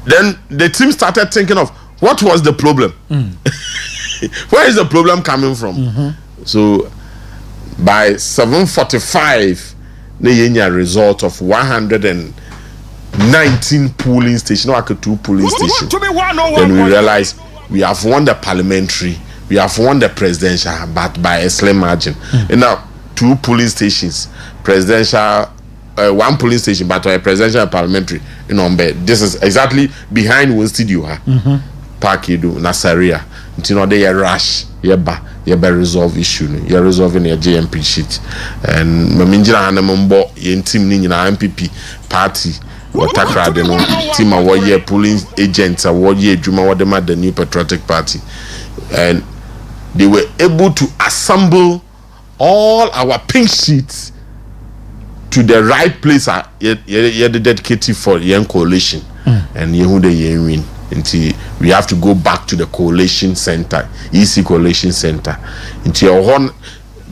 then the team started thinking of what was the problem. Where is the problem coming from? So by 7:45 the result of 119 polling stations, no 2 polling stations. Then we realized we have won the parliamentary, we have won the presidential, but by a slim margin. And now 2 polling stations, presidential 1 polling station, but a presidential and parliamentary in Ombe. This is exactly behind one studio. Park you do Nasaria. Until they rush, you resolve issue. You're resolving your JMP sheet. And Maminjira Hanamumbo, yen team ni nyina MPP party or Takoradi no team a warrior polling agents a warrior Juma Wadema the New Patriotic Party, and they were able to assemble all our pink sheets to the right place. You're dedicated for young coalition, and you the win. Until we have to go back to the coalition center, EC coalition center. Until one,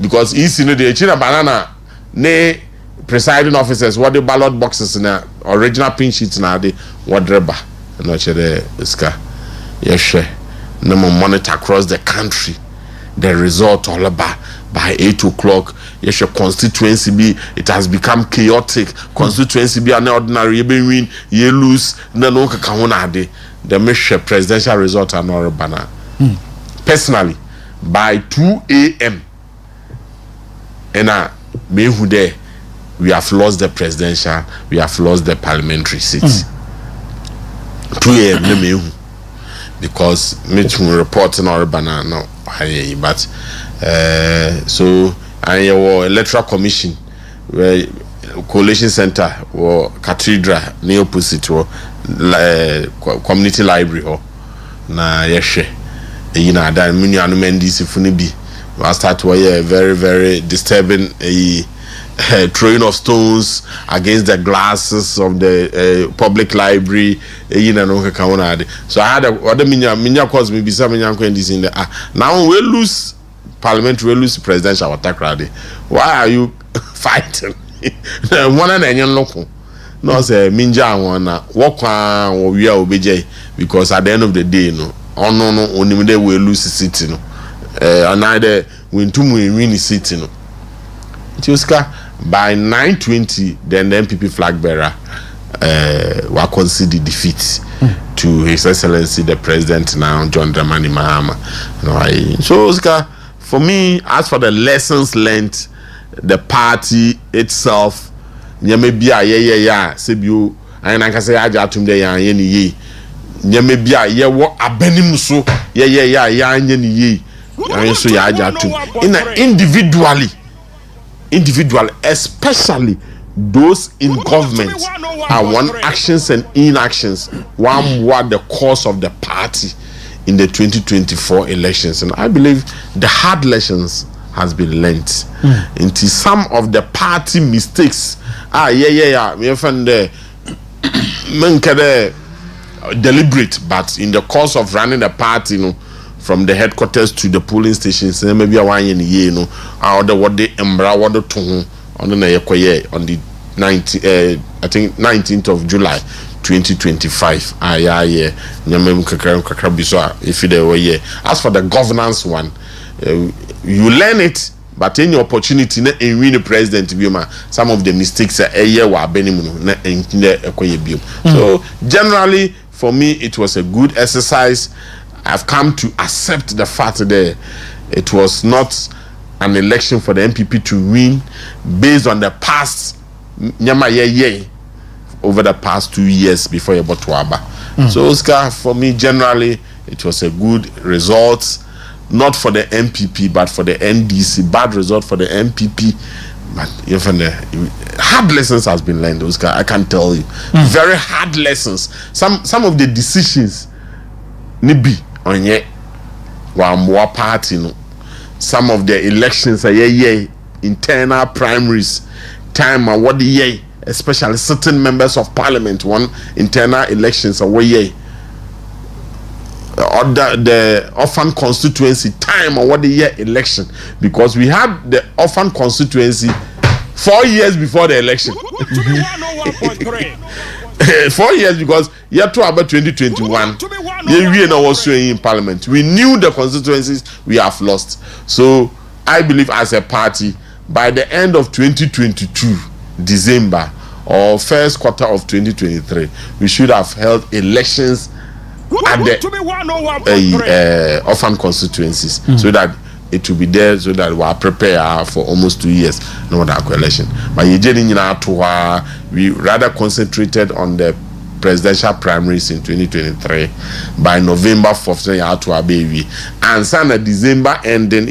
because EC no the China banana ne presiding officers what the ballot boxes na original pin sheets na the what rubber no chere iska yes no monitor across the country the result all about by 8 o'clock. Yes, your constituency be it has become chaotic. Constituency be an ordinary you win, you lose, no kakahuna de the measure presidential result and not banner. Personally, by 2 a.m. and me who there we have lost the presidential, we have lost the parliamentary seats. 2 a.m. me because me to reporting or banner no but so and your electoral commission where coalition center or cathedral near opposite or community library or na yeshe na dan menu anumendi sifuni bi was start where very very disturbing throwing of stones against the glasses of the public library so I had other minya cause me bisa minya ko in the now we lose parliamentary, we lose presidential Takoradi. Why are you fighting? One and any local. No, say minja wana walk we are obey because at the end of the day, no, no, only we lose the city, no, and either win two win the city, no. By 9:20, then the MPP flag bearer were conceded defeat to His Excellency the President now, John Dramani Mahama. No, so Oscar. For me, as for the lessons learned, the party itself, maybe Sebu, and I can say I got to the ye. Maybe I what a benimuso, ye, and so I got to individually, especially those in government are one actions and inactions, one what the cause of the party in the 2024 elections, and I believe the hard lessons has been learnt into some of the party mistakes. Me find deliberate, but in the course of running the party, from the headquarters to the polling stations, maybe a 1 year, or the what they embra the tone on the 19th of July 2025. As for the governance one, you learn it, but any opportunity in win the president some of the mistakes so generally for me it was a good exercise. I've come to accept the fact that it was not an election for the MPP to win based on the past over the past 2 years before Ebotuaba. So Oscar, for me generally it was a good result, not for the MPP but for the NDC. Bad result for the MPP, but even the hard lessons has been learned, Oscar. I can tell you, very hard lessons. Some of the decisions nibi on ye wa party no. Some of the elections are internal primaries time and what the especially certain members of parliament won internal elections away or the orphan constituency time or what the year election, because we had the orphan constituency 4 years before the election. 4 years, because year 2 about 2021 we was in parliament. We knew the constituencies we have lost. So I believe as a party by the end of 2022 December or first quarter of 2023 we should have held elections at the orphan constituencies, so that it will be there, so that we are prepared for almost 2 years no other election. But we rather concentrated on the presidential primaries in 2023. By November 4th, and December ending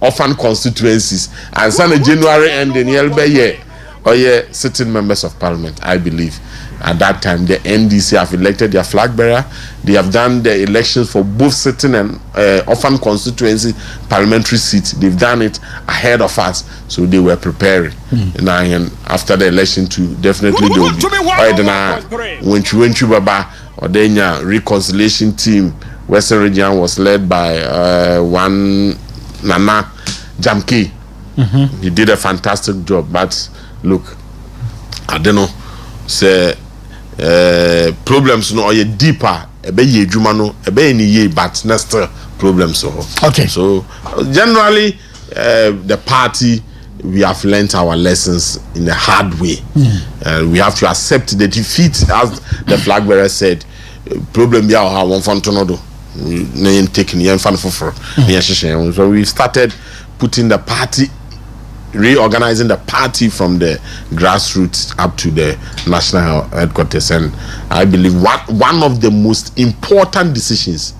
orphan constituencies and Sunday January ending year or sitting members of parliament. I believe at that time the NDC have elected their flag bearer. They have done the elections for both sitting and orphan constituency parliamentary seats. They've done it ahead of us, so they were preparing. And after the election too, definitely they will be. When Baba or then reconciliation team, Western region was led by one Nana Jamke. He did a fantastic job, but look, I don't know, say problems no are deeper. Ebe ye juma no, ebe ni ye, but next problems so. Okay. So generally, the party, we have learnt our lessons in a hard way. We have to accept the defeat, as the flag bearer said. Problem ya ha one fan tonodo. Na taking yan fan for. So we started putting the party, reorganizing the party from the grassroots up to the national headquarters, and I believe one of the most important decisions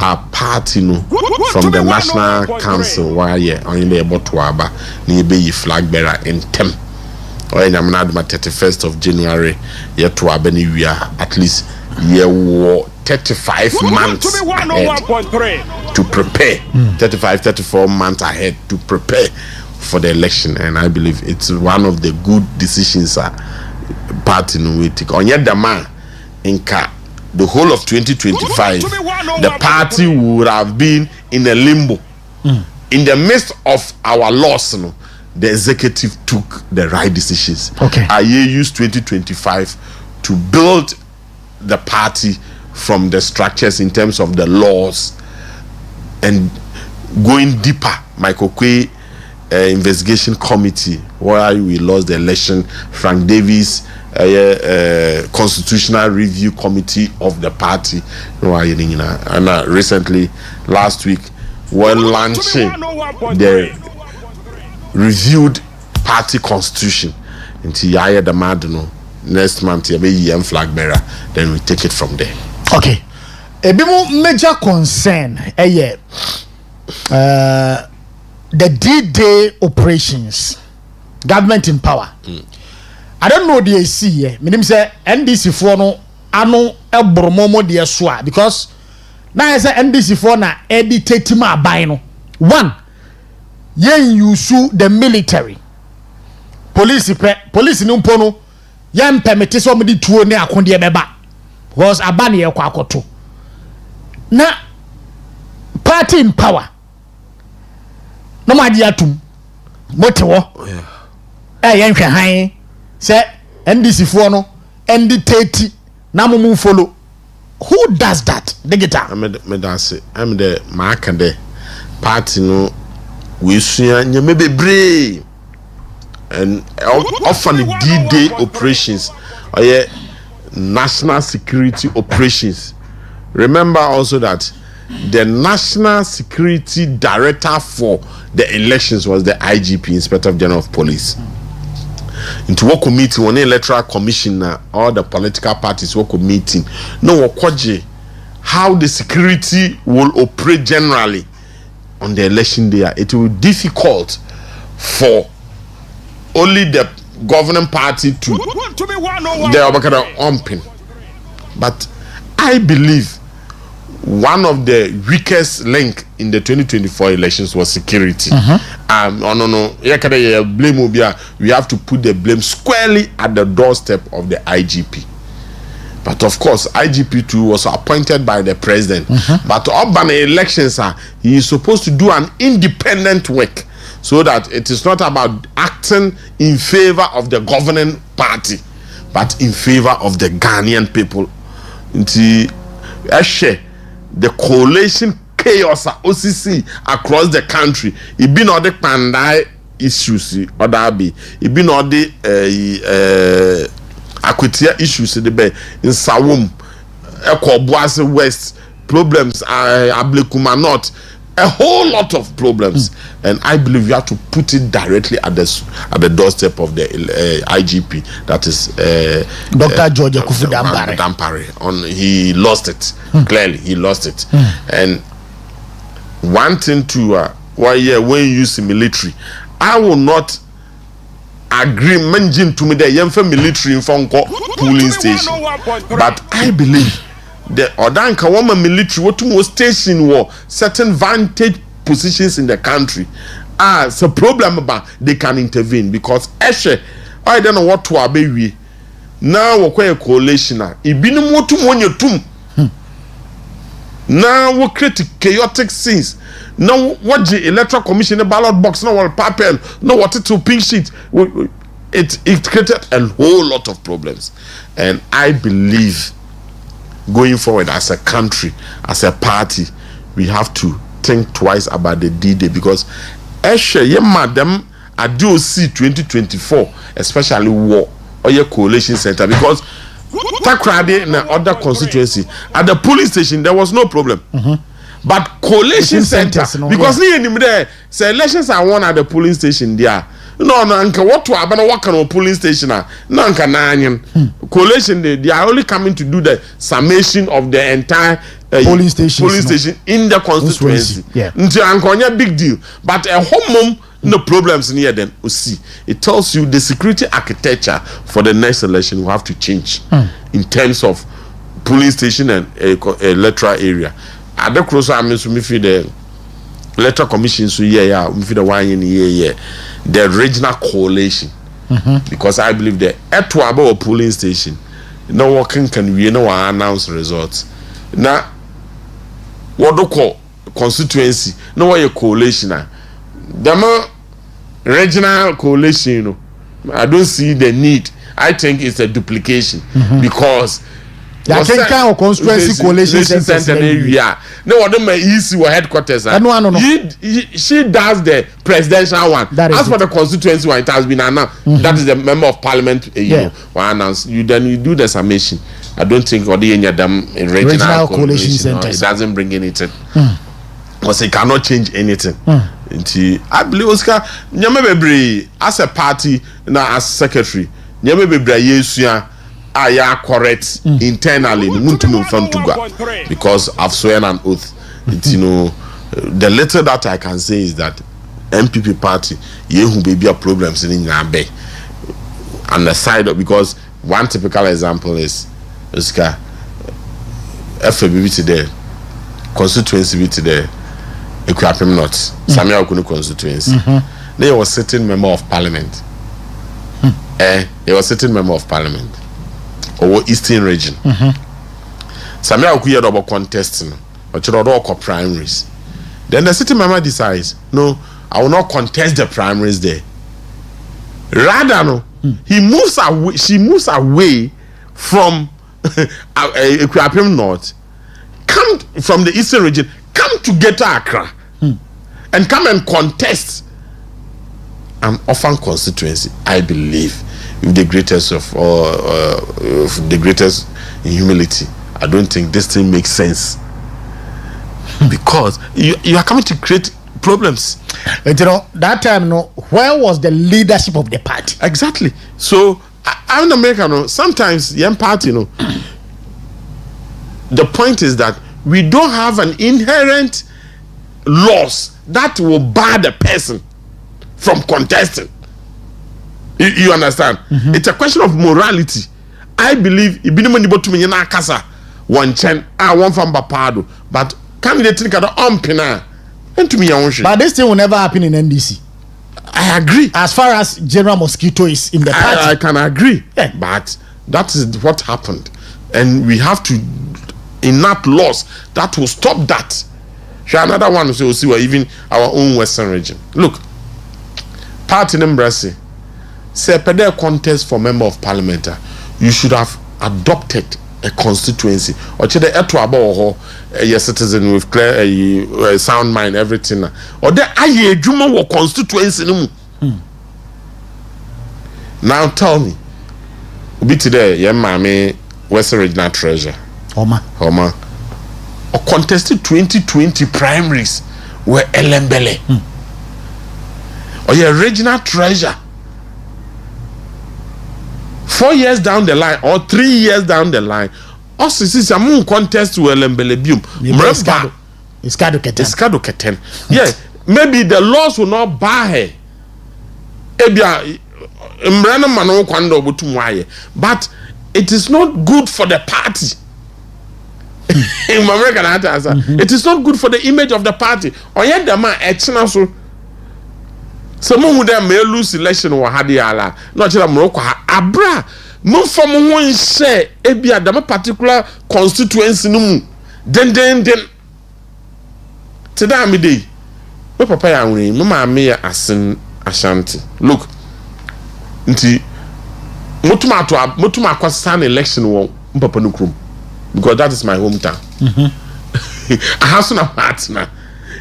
our party from the national council why on the Botuaba ni flag bearer in tem or in 31st of January year to abeni we are at least year 35 months ahead to prepare 34 months ahead to prepare for the election, and I believe it's one of the good decisions party we take. On yet the man in the whole of 2025, the party would have been in a limbo. In the midst of our loss, the executive took the right decisions. Okay. I used 2025 to build the party from the structures in terms of the laws and going deeper. Michael Kwe investigation committee where we lost the election, Frank Davis constitutional review committee of the party, and recently last week when launching the reviewed party constitution until Yaya the Madino next month you flag bearer, then we take it from there. Okay, a bit more major concern the D-Day operations, government in power. I don't know the AC here. Meaning say NDC for no ano ebromomo de soa because now I say NDC for na editate ma no. One, yen use the military. Police no mpono yen permit so me di tuo ne akonde beba because abane ye kwa akoto. Na party in power. No maji atum motewo yen hwe han say NDC for no ND30 na mumu follow. Who does that? Digital. I'm the mark and the party no we sua nyame bebre and often the D-Day operations or national security operations. Remember also that the national security director for the elections was the IGP, Inspector General of Police. Into what committee, one electoral commissioner, all the political parties work meeting. No, how the security will operate generally on the election day. It will be difficult for only the governing party to the open. But I believe one of the weakest link in the 2024 elections was security. Blame we have to put the blame squarely at the doorstep of the IGP. But of course, IGP too was appointed by the president. But urban elections he is supposed to do an independent work so that it is not about acting in favor of the governing party, but in favor of the Ghanaian people. The coalition chaos OCC across the country. It been all the Pandai issues or that be. It been all the Akwitia issues in Sawum, Ekoboase West problems, Ablekuma North, a whole lot of problems, and I believe you have to put it directly at the doorstep of the IGP. That is Dr. George Dampare. He lost it clearly. He lost it, and one thing to why when you use military, I will not agree mention to me that yemfa military in polling station. But I believe the Odanka woman military what more station war certain vantage positions in the country. It's a problem about they can intervene because I don't know what to obey. Now we're a coalition. It be no more to one your tomb. Now we create chaotic scenes. Now what the electoral commission, the ballot box, no what papel, no what it to pink sheet. It created a whole lot of problems, and I believe going forward as a country, as a party, we have to think twice about the D-Day because madam I do see 2024, especially war or your coalition center because Takoradi and other constituency at the police station there was no problem. But coalition center because there say elections are won at the polling station there. No, anka what to happen? What kind of polling station? No, anka nanyan coalition. They are only coming to do the summation of the entire polling station in the constituency. Yeah, until anka big deal. But a home no problems near them. See, it tells you the security architecture for the next election will have to change in terms of polling station and electoral area. At the cross, I mean, me feel the electoral commission. So yeah, me feel the one in the regional coalition because I believe the Etwabo polling station, no working can we no announce results. Now, what do call constituency? No way a coalition. The more regional coalition, I don't see the need. I think it's a duplication because. Yeah, can constituency coalition center. Yeah, no one my easy headquarters. She does the presidential one. As for the constituency one, it has been announced. That is the member of parliament. You announce. You do the summation. I don't think or the regional coalition center. It doesn't bring anything. Because it cannot change anything. I believe Oscar Nyame as a party now as secretary. Nyame Bebre Yesuya. I are correct internally because I've sworn an oath. The little that I can say is that MPP party who may be problems in Ngambe on the side of because one typical example is Oscar FABB today constituency today Equipment not Samuel Kunu constituency. They was sitting member of parliament. They was sitting member of parliament. Or Eastern region. Samuel Kuya double contesting or Chirodoko primaries. Then the city member decides, no, I will not contest the primaries there. Rather, no, he moves away, she moves away from Equipment North, come from the Eastern region, come to get to Accra and come and contest an orphan constituency, I believe. With the greatest of the greatest in humility, I don't think this thing makes sense because you are coming to create problems. And that time, where was the leadership of the party? Exactly. So I'm an American. Sometimes young party, the point is that we don't have an inherent laws that will bar the person from contesting. You understand? It's a question of morality. I believe one from Bapado, but candidate but this thing will never happen in NDC. I agree. As far as General Mosquito is in the party, I can agree. Yeah. But that is what happened, and we have to enact laws that will stop that. Another one, so we'll see what even our own Western region. Look, party Nembrasi. Say a contest for member of parliament, you should have adopted a constituency or the etwabo a citizen with clear sound mind, everything. Or the aye juma wo constituency. Now tell me, be today, mame Western Regional Treasurer. Homa. Or contested 2020 primaries were Elembele. Or your regional treasurer. 4 years down the line or 3 years down the line, also since I'm contest to Elembelebium. Escado Keten. Yeah, maybe the laws will not bar her. But it is not good for the party. In American answer, it is not good for the image of the party. Or yet the man someone who then may lose election or had the ala. Not Morocco. Abra. No from one say ebia the particular constituency no. Then. Today I'm day. No papa ya nwe. Mama me asin Ashanti. Look. Nti motuma kwasa election wo papa no krom. Because that is my hometown. I have some partner.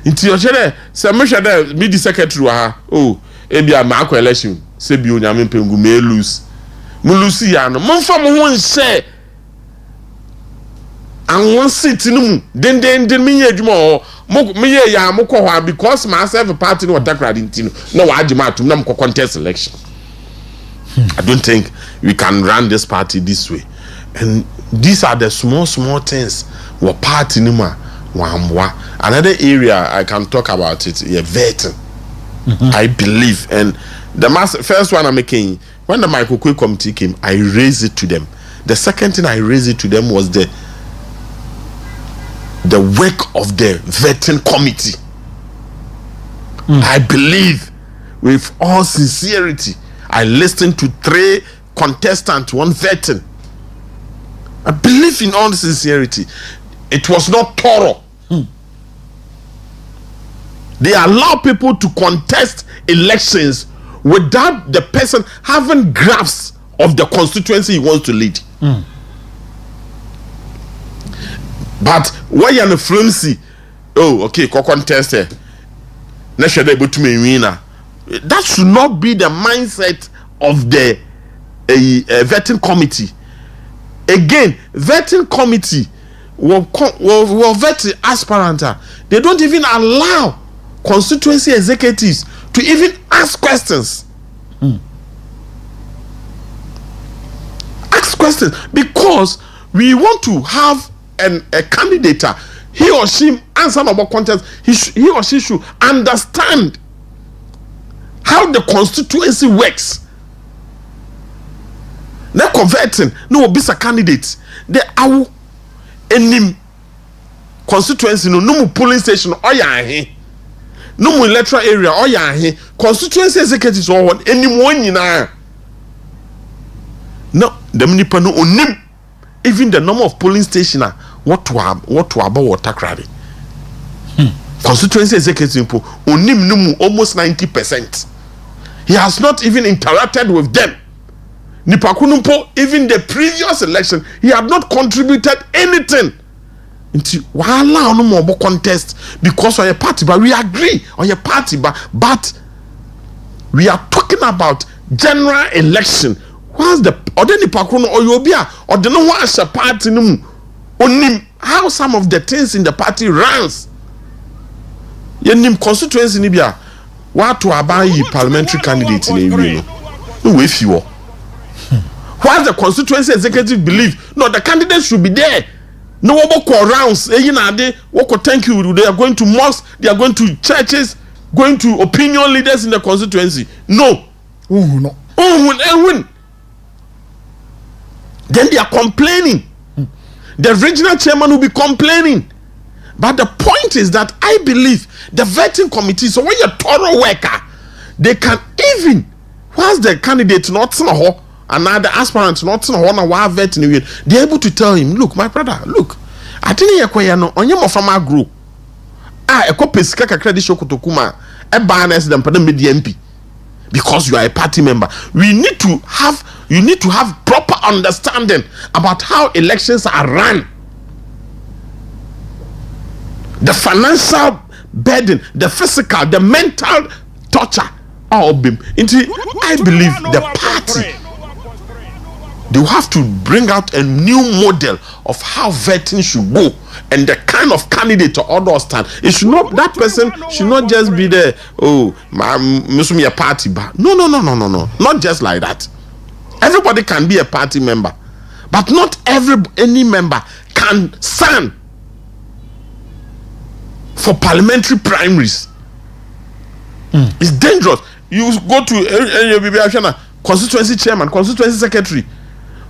Nti o chere se me hwede me di secretary ha. Oh, ebia ma akwa election. Se bi onyame pengu me lose. Mu lose ya no. Mo fa mo ho nse. And one sit no mu. Den me ye adwuma ho. Me ye ya mo ko ho because my self party no Takoradi ntino. No wa adwuma atum na mo contest election. I don't think we can run this party this way. And these are the small things we party nima wamwa. Another area I can talk about it, vetting. I believe, and the first one I'm making, when the Michael Kwe committee came, I raised it to them. The second thing I raised it to them was the work of the vetting committee. I believe with all sincerity, I listened to 3 contestants, 1 vetting. I believe in all sincerity. It was not thorough. They allow people to contest elections without the person having grasp of the constituency he wants to lead. But when you're in a frenzy, oh, okay, contest here. That should not be the mindset of the vetting committee. Again, vetting committee will vet the aspirant. They don't even allow constituency executives to even ask questions. Ask questions because we want to have a candidate. He or she answer about contest. He or she should understand how the constituency works. They're converting. No, be a candidate. They are any constituency. No polling station. Oh yeah, no electoral area. Oh yeah, constituency executives or anyone in there. No, the many no onim. Even the number of polling station. What to about Takoradi? Constituency executive onim numu almost 90%. He has not even interacted with them. Nipakunumpo, even the previous election, he had not contributed anything. Into wala no more contest because of a party, but we agree on your party, but we are talking about general election. What's the other Nipakuno or Yobia or the no one's a party no onim how some of the things in the party runs. Yenim constituency nibia. What to abayi parliamentary candidate in a no if you what the constituency executive believe? No, the candidates should be there. No more rounds. They thank you. They are going to mosques, they are going to churches, going to opinion leaders in the constituency. No. No. Then they are complaining. The regional chairman will be complaining. But the point is that I believe the vetting committee, so when you're a thorough worker, they can even, once the candidate not know, another aspirant not know, vetting, they're able to tell him, look, my brother, look, I think you're no on your from our group. A copy skaka credit show kutokuma, a banner them for the MP. Because you are a party member, you need to have proper understanding about how elections are run. The financial burden, the physical, the mental torture, all of them. I believe the party, they will have to bring out a new model of how vetting should go and the kind of candidate or other stand. It should not, that person should not just be there, oh, my a party bar. No. Not just like that. Everybody can be a party member, but not any member can stand for parliamentary primaries. It's dangerous. You go to constituency chairman, constituency secretary,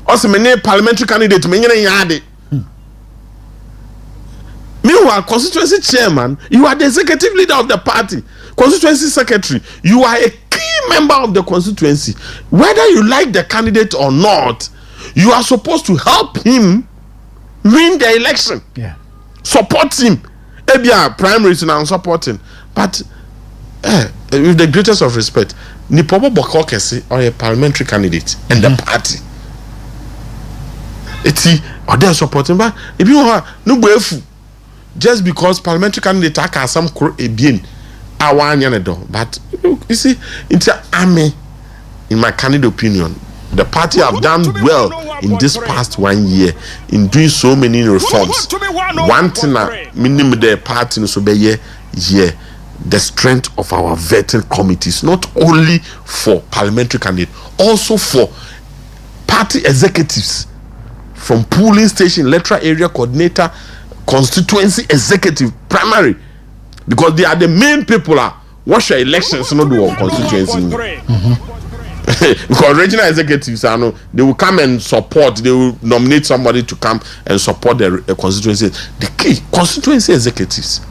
also many parliamentary candidate, many yard. Meanwhile, constituency chairman, you are the executive leader of the party. Constituency secretary, you are a key member of the constituency. Whether you like the candidate or not, you are supposed to help him win the election. Yeah. Support him. Maybe primaries now supporting. But with the greatest of respect, Nipobo Bokokesi or a parliamentary candidate and the party. It's or they're supporting, but if you are no just because parliamentary candidate are some bien but you see it's an army. In my candid opinion, the party have done well in this past 1 year in doing so many reforms. One thing minimum the party so be yeah the strength of our vetting committees, not only for parliamentary candidates, also for party executives, from polling station, electoral area coordinator, constituency executive, primary, because they are the main people watch your elections not do constituency. Because regional executives they will come and support, they will nominate somebody to come and support the constituency. The key constituency executives,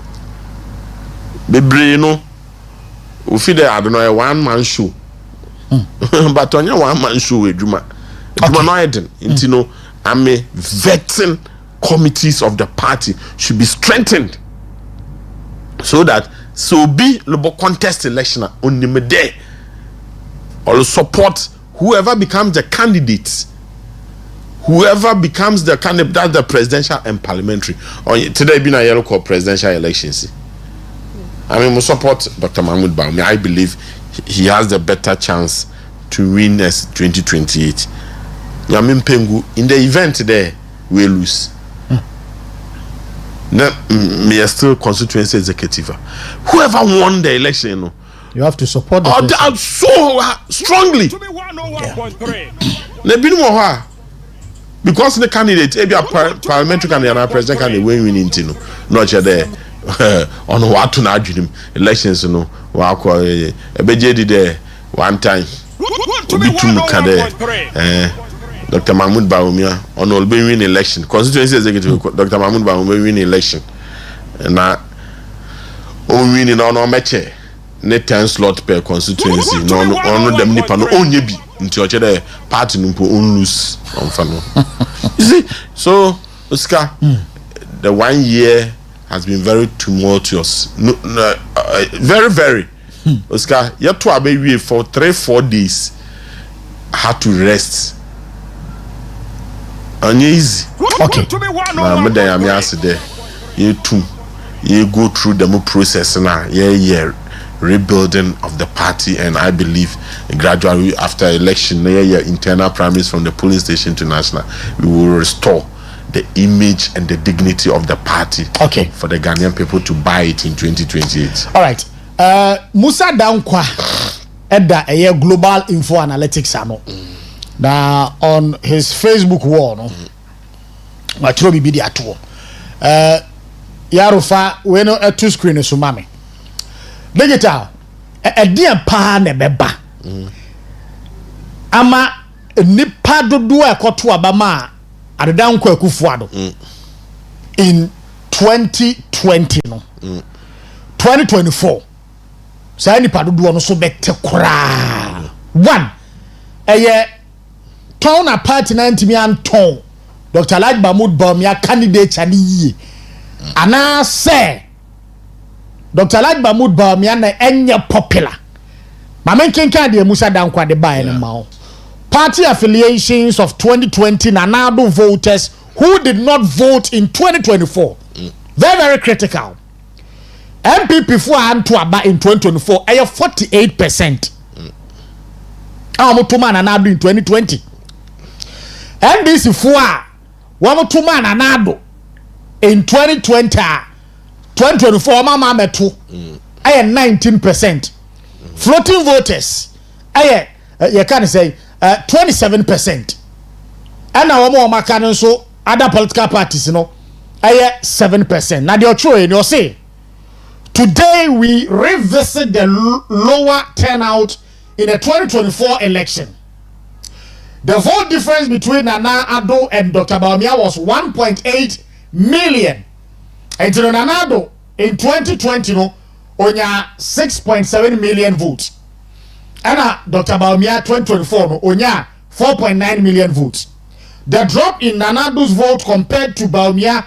the we feel that I don't know a one-man show. But on your one-man show, Juma no I'm a vetting committees of the party should be strengthened so that be lobo contest election on the day or support whoever becomes the candidate, that's the presidential and parliamentary. Today being a yellow called presidential elections. I mean, we support Dr. Mahmoud Bawumia. I believe he has the better chance to win as 2028. Yamin Pengu, in the event there, we lose. Me are still constituency executive. Whoever won the election, you have to support the so strongly. Because the candidate, maybe a parliamentary candidate and a president candidate, when we need to know, not there. On what to now elections, there one time. Dr. Mahmoud Bawumia on will be win election. Constituency executive Dr. Mahmoud Bawumia win election. And now winning on our match. Net 10 slot per constituency. No them nipa no onye bi. Nti oche the party no lose on fano. You see, so Oscar, the 1 year has been very tumultuous. Very, very. Oscar, you have to abide for 3-4 days. I had to rest. Uneasy. Okay. You go through the process now. Yeah. Rebuilding of the party, and I believe gradually after election, internal primaries from the polling station to national, we will restore the image and the dignity of the party. Okay. For the Ghanaian people to buy it in 2028. All right. Musa Dankwa Edda a global info analytics ano. Now on his Facebook wall, no. Matro bibi di atuo. Yarofa weno etu screen so mame. Digital dia pa na beba. Ama nipa dodo ekoto abama Adedankwa Akufuado in 2020 no. 2024 say nipa dodo no so bete kura. One ton a party na ntimi anton Dr. Alhaji Mahmoud Bawumia candidate ani yi ana say Dr. Alhaji Mahmoud Bawumia na enye popular mama nkenka de Musa Dankwa de buy na mawo party affiliations of 2020 Nanado voters who did not vote in 2024 very, very critical. MPP for Anto Aba in 2024 48%. Amutuma Nanado in 2020. NDC for Wamutuma Nanado in 2024 mama metu 19%. Floating voters you can say 27%. And now more makano so other political parties 7%. Now the true you say Today we revisit the lower turnout in the 2024 election. The vote difference between Nana Addo and Dr. Bawumia was 1.8 million. And Nana Addo in 2020 no onya 6.7 million votes. And Dr. Bawumia 2024 no onya 4.9 million votes. The drop in Nana Addo's vote compared to Bawumia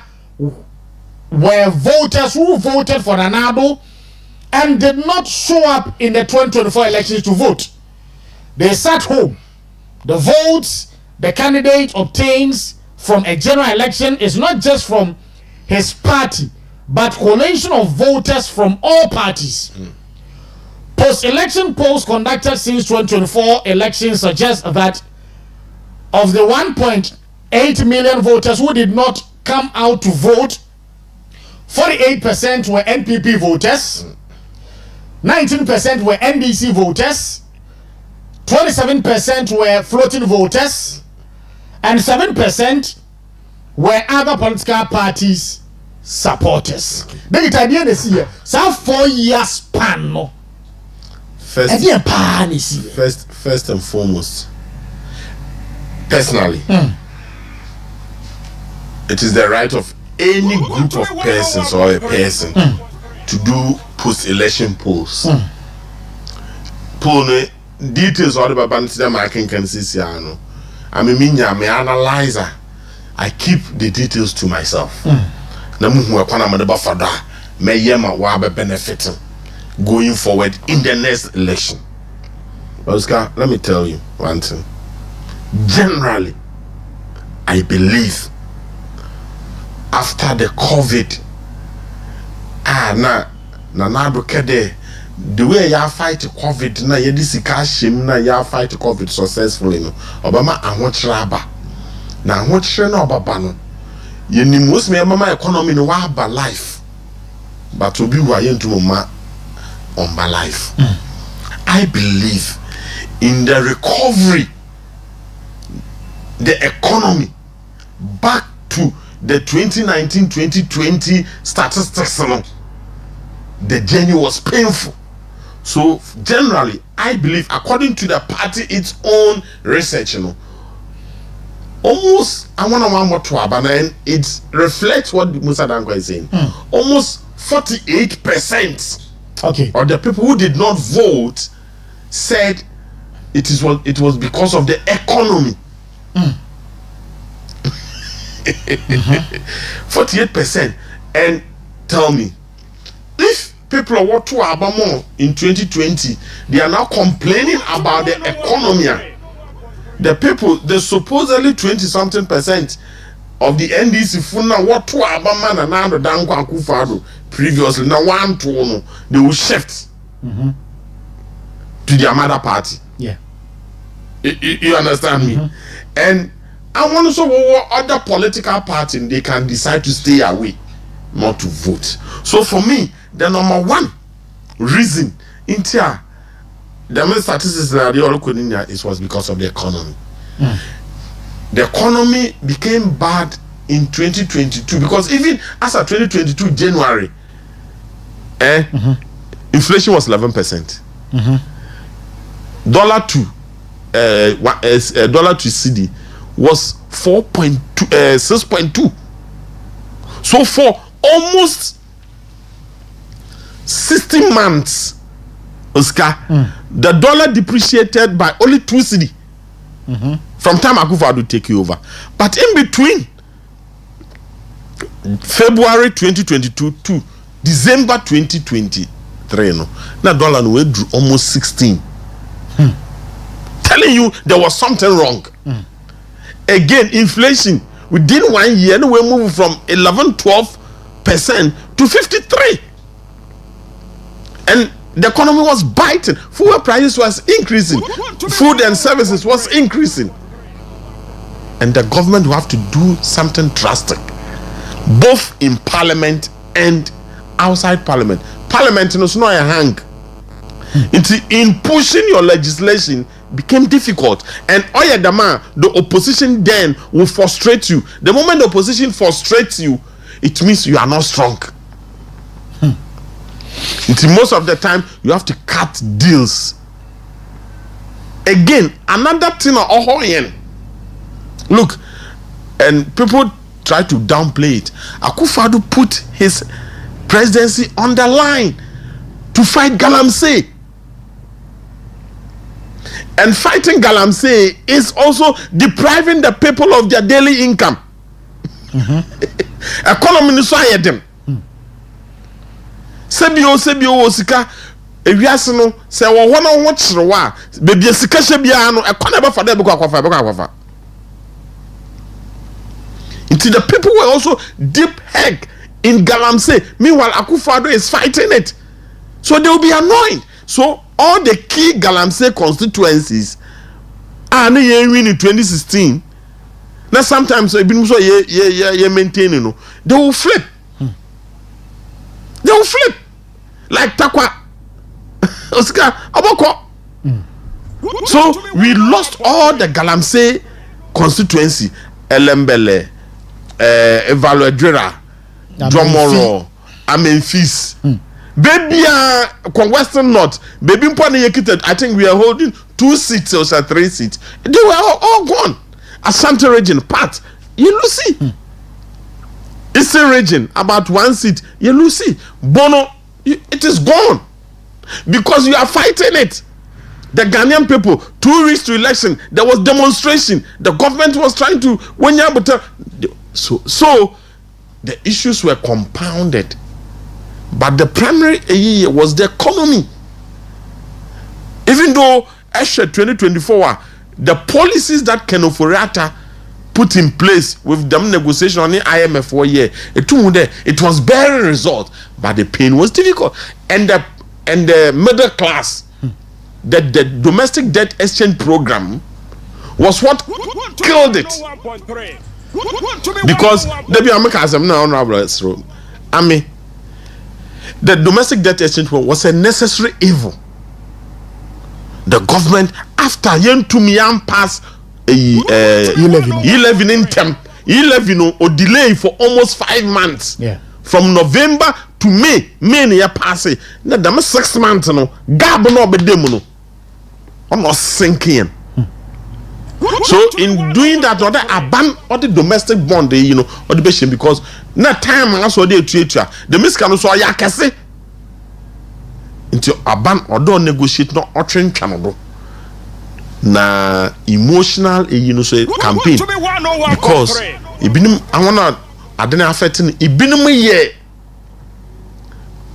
were voters who voted for Nana Addo and did not show up in the 2024 elections to vote. They sat home. The votes the candidate obtains from a general election is not just from his party, but collation of voters from all parties. Post-election polls conducted since 2024 elections suggest that of the 1.8 million voters who did not come out to vote, 48% were NPP voters, 19% were NDC voters, 27% were floating voters, and 7% were other political parties supporters. Then it idea this year, so 4 years span no. First and foremost, personally, it is the right of any group of persons or a person to do post-election polls. Poll details all the bands I can see. I mean, I'm an analyzer. I keep the details to myself. Benefit going forward in the next election. Oscar, let me tell you one thing. Generally, I believe after the COVID, the way you fight COVID, na you discussion, na you fight COVID successfully. No, Obama and what raba, na what no Obama. You need most me mama economy no waba life, but to be why into mama on my life. I believe in the recovery, the economy back to the 2019-2020 statistics. The journey was painful. So generally, I believe, according to the party its own research, almost I want to one more to and it reflects what Musa Dankwa is saying. Almost 48% of the people who did not vote said it was because of the economy. 48%. And tell me, if people are what to Abamo in 2020, they are now complaining about the economy. The people, the supposedly 20-something% of the NDC funa what to Abama and now the Dankwa Kufado previously now one to no, they will shift to their mother party. Yeah, you understand me? And I want to show other political parties they can decide to stay away, not to vote. So for me, the number one reason the main statistics that they all in there was because of the economy. The economy became bad in 2022 because even as of 2022 January, inflation was 11%. Dollar to CD was 6.2. So for almost 60 months, Oscar, the dollar depreciated by only 2 CD from time Akufo-Addo take you over. But in between February 2022 to December 2023, the dollar withdrew almost 16. Telling you there was something wrong. Again, inflation within 1 year, we moved from 11-12% to 53%. And the economy was biting. Fuel prices was increasing. Food and services was increasing. And the government will have to do something drastic, both in parliament and outside parliament. Parliament is not a hang. In pushing your legislation became difficult, and the opposition then will frustrate you. The moment the opposition frustrates you, it means you are not strong. Most of the time you have to cut deals. Again, another thing look, and people try to downplay it. Akufo-Addo put his presidency on the line to fight Galamsey. And fighting Galamsey is also depriving the people of their daily income. Economy is so them. Sebio Osika ewiase no se wo hono ho kyerwa a bebia sika hye bia no ekwana be fa da be kwafa. Until the people were also deep heck in Galamsey. Meanwhile, Akufo-Addo is fighting it. So they will be annoyed. So all the key Galamsey constituencies are win in 2016. Now sometimes they maintain, you know, they will flip. They will flip. Like Takwa. Oscar Aboko. So we lost all the Galamsey constituency. Elembele, Evaluadra, Dromoro, Amenfis. Baby, Western North, baby, I think we are holding 2 seats or 3 seats. They were all gone. Ashanti region, part, you see. Eastern region, about 1 seat, you see. Bono, it is gone. Because you are fighting it. The Ghanaian people, 2 weeks to election, there was demonstration. The government was trying to so the issues were compounded. But the primary was the economy. Even though Eshe 2024, the policies that Ken Ofori-Atta put in place with them negotiation on the IMF for a year, it was bearing result, but the pain was difficult. And the middle class, the domestic debt exchange program was what killed it. Because the domestic debt exchange program was a necessary evil. The government, after Yentumian passed 11 in term, 11 or delay for almost 5 months. Yeah. From November to May year passing. Now the 6 months no gab no be dem no. Almost sinking. So in doing that, other ban or the domestic bond, you know, or the patient, because na time as or the treature, the miscan so ya kese into a ban or don't negotiate no altering channel na emotional you know so campaign because ibinim I wanna adena affecting ibinim ye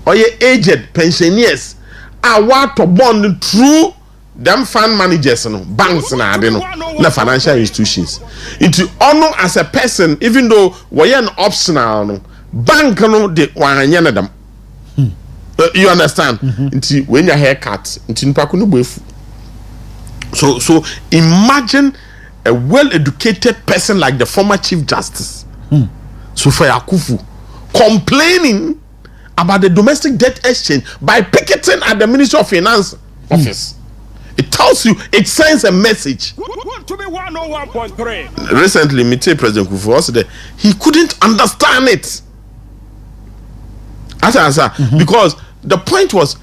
or ye aged pensioners are what to bond through them fund managers no banks na ade no na financial institutions into honor as a person even though we an optional no bank no de wanya na them you understand into when your haircut into npako no boefu so imagine a well-educated person like the former Chief Justice Sufai Akufu complaining about the domestic debt exchange by picketing at the Ministry of Finance office. It tells you, it sends a message. Recently, President Kufuor said he couldn't understand it. Because the point was,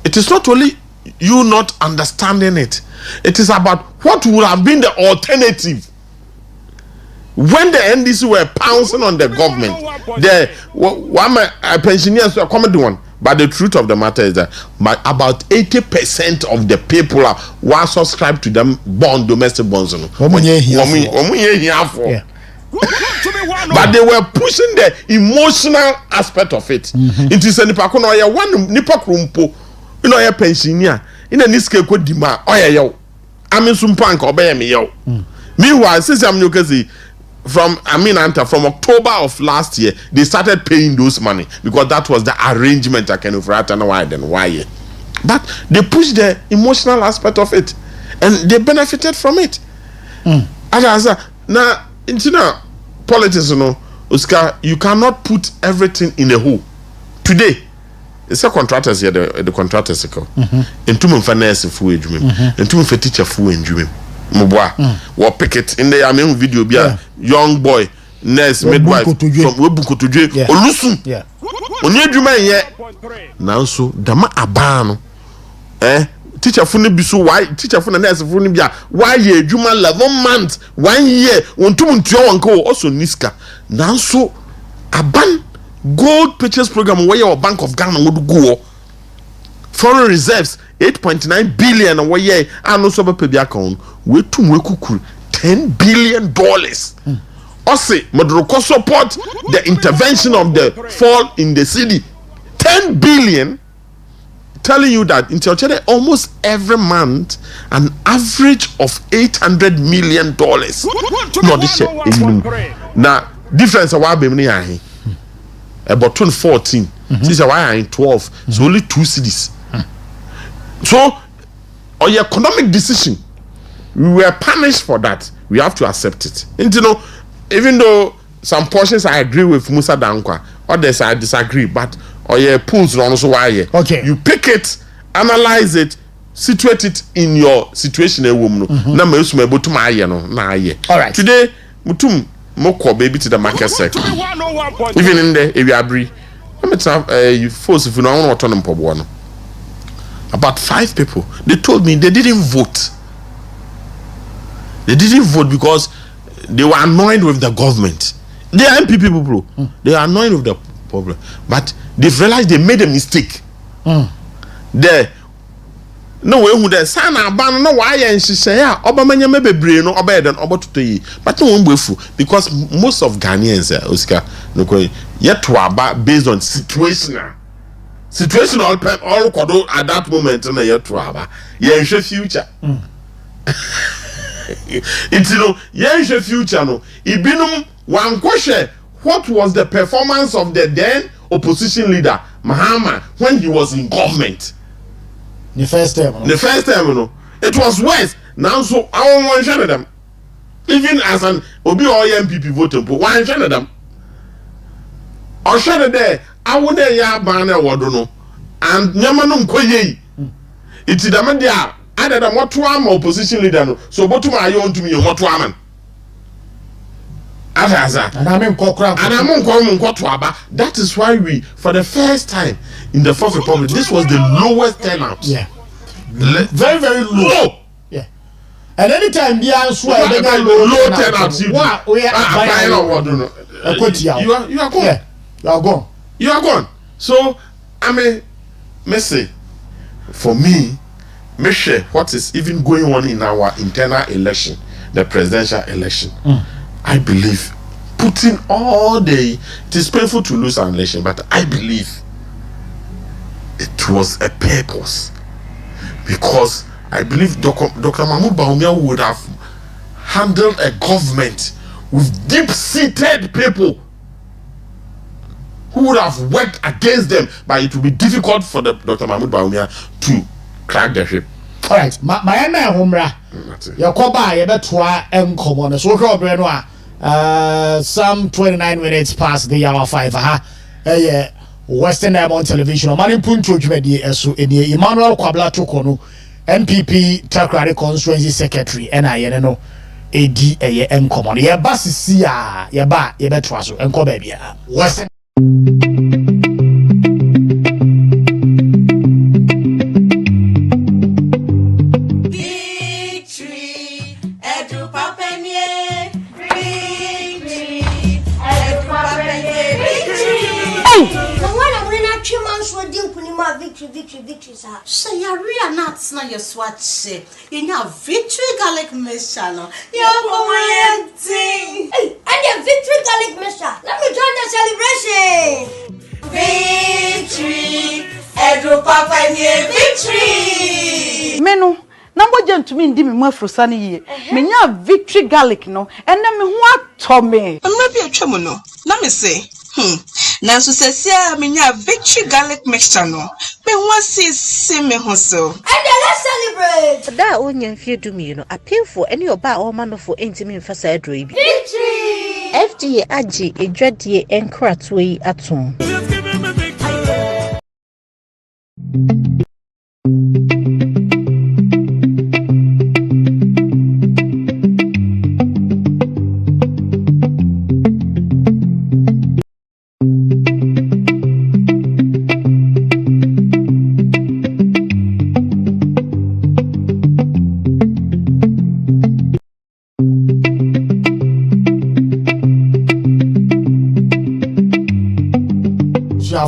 it is not only you not understanding it, it is about what would have been the alternative. When the NDC were pouncing on the government, the pensioners were coming to one. But the truth of the matter is that about 80% of the people were subscribed to them domestic bonds. But they were pushing the emotional aspect of it. It is a nipa you know, a pensioner in a niske ko dima yo. I mean some punk obey me yo. Meanwhile, since I'm from October of last year, they started paying those money because that was the arrangement I can why. But they pushed the emotional aspect of it and they benefited from it. Now, politics, you know, Oscar, you cannot put everything in a hole. Today, it's a contractors here, the contractors in two months finance full dream, and 2 months teacher full dream. What picket in the video, young boy, nurse, midwife from Webuko to J. Olusun. onye adwuma ye nanso dama abano teacher fu ne bi so why teacher fu na nurse fu ne bi a why ye adwuma 11 months 1 year ontum ntuo wonka o also niska nanso aban gold purchase program where your Bank of Ghana would go foreign reserves 8.9 billion and where ye and also be pay account we to kukuru $10 billion. Ose Modroko support the intervention of the fall in the city. 10 billion, telling you that in Chile almost every month an average of $800 million. No, this year. Now difference of what be about 2014. This is why I'm 12. So only 2 cities. So on your economic decision, we were punished for that. We have to accept it. And you know, even though some portions I agree with Musa Dankwa, others I disagree, but or your pools run so why okay. You pick it, analyze it, situate it in your situation a woman. Na me usme able to my na ye. All right. Today, mutum moko baby to the market sector. Even in there, if you agree, let me tell you force if you don't want to turn them about 5 people. They told me they didn't vote. They didn't vote because they were annoyed with the government. They are MP people, bro. They are annoyed with the problem, but they've realized they made a mistake. There, no way who there. Sana ban no why and she say yeah. Obamanya maybe brain no obey than about to yi. But no one will because most of Ghanaians, Oscar, no yet to about based on situational all kodo at that moment na yet to about yeah future. It's no future no. Ibinum one question. What was the performance of the then opposition leader Mahama when he was in government? The first time, no. It was worse. Now, so I won't share them. Even as an Obi or MPP voting, but why share them? Or share there, I would ya banner wadono and Yamanum Koye. It's the media. Other than what to opposition leader, no. So, what to my own to me, what to woman? And I'm in that is why we, for the first time in the Fourth Republic, this was the lowest turnout. Yeah. Very, very low. Yeah. And anytime the answer low turnout, you are gone. Yeah. You are gone. You are gone. So, I mean, Messi, for me, measure what is even going on in our internal election, the presidential election. I believe putting all the it is painful to lose an election, but I believe it was a purpose because I believe Dr. Mahmoud Bawumia would have handled a government with deep-seated people who would have worked against them, but it would be difficult for the Dr. Mahmoud Bawumia to crack the ship. All right, my homra. Your coba, you better encommon. So, Brenois. Some 29 minutes past the hour 5. Western Diamond Television. Oman Mpuntuo Jumedi Esu Eni Emmanuel Kwabla Tokono MPP Takoradi Constituency Secretary NIN no AD eye encommon. Ye basisi ya ye ba ye betwa so enko ba bia. Western victory, sir. So you're real nuts, not your swat say. You have victory garlic mixture, no? You're going thing. Hey, and the victory garlic mixture. Let me join the celebration. Victory, Edro Papa, victory. Menu. Number gentlemen ndi me mo afrosane ye. Me nya victory garlic no. Ene me ho ato me. Mra bi atwa no. Na me say, Nanso sesia me nya victory garlic mixture no. Me ho asisi me ho so. And let's celebrate. Da onya mfie dumi you know. Appeal for any oba o man for entimi mfasa edro ibi. Victory. FDA agi edwadie enkrato yi aton.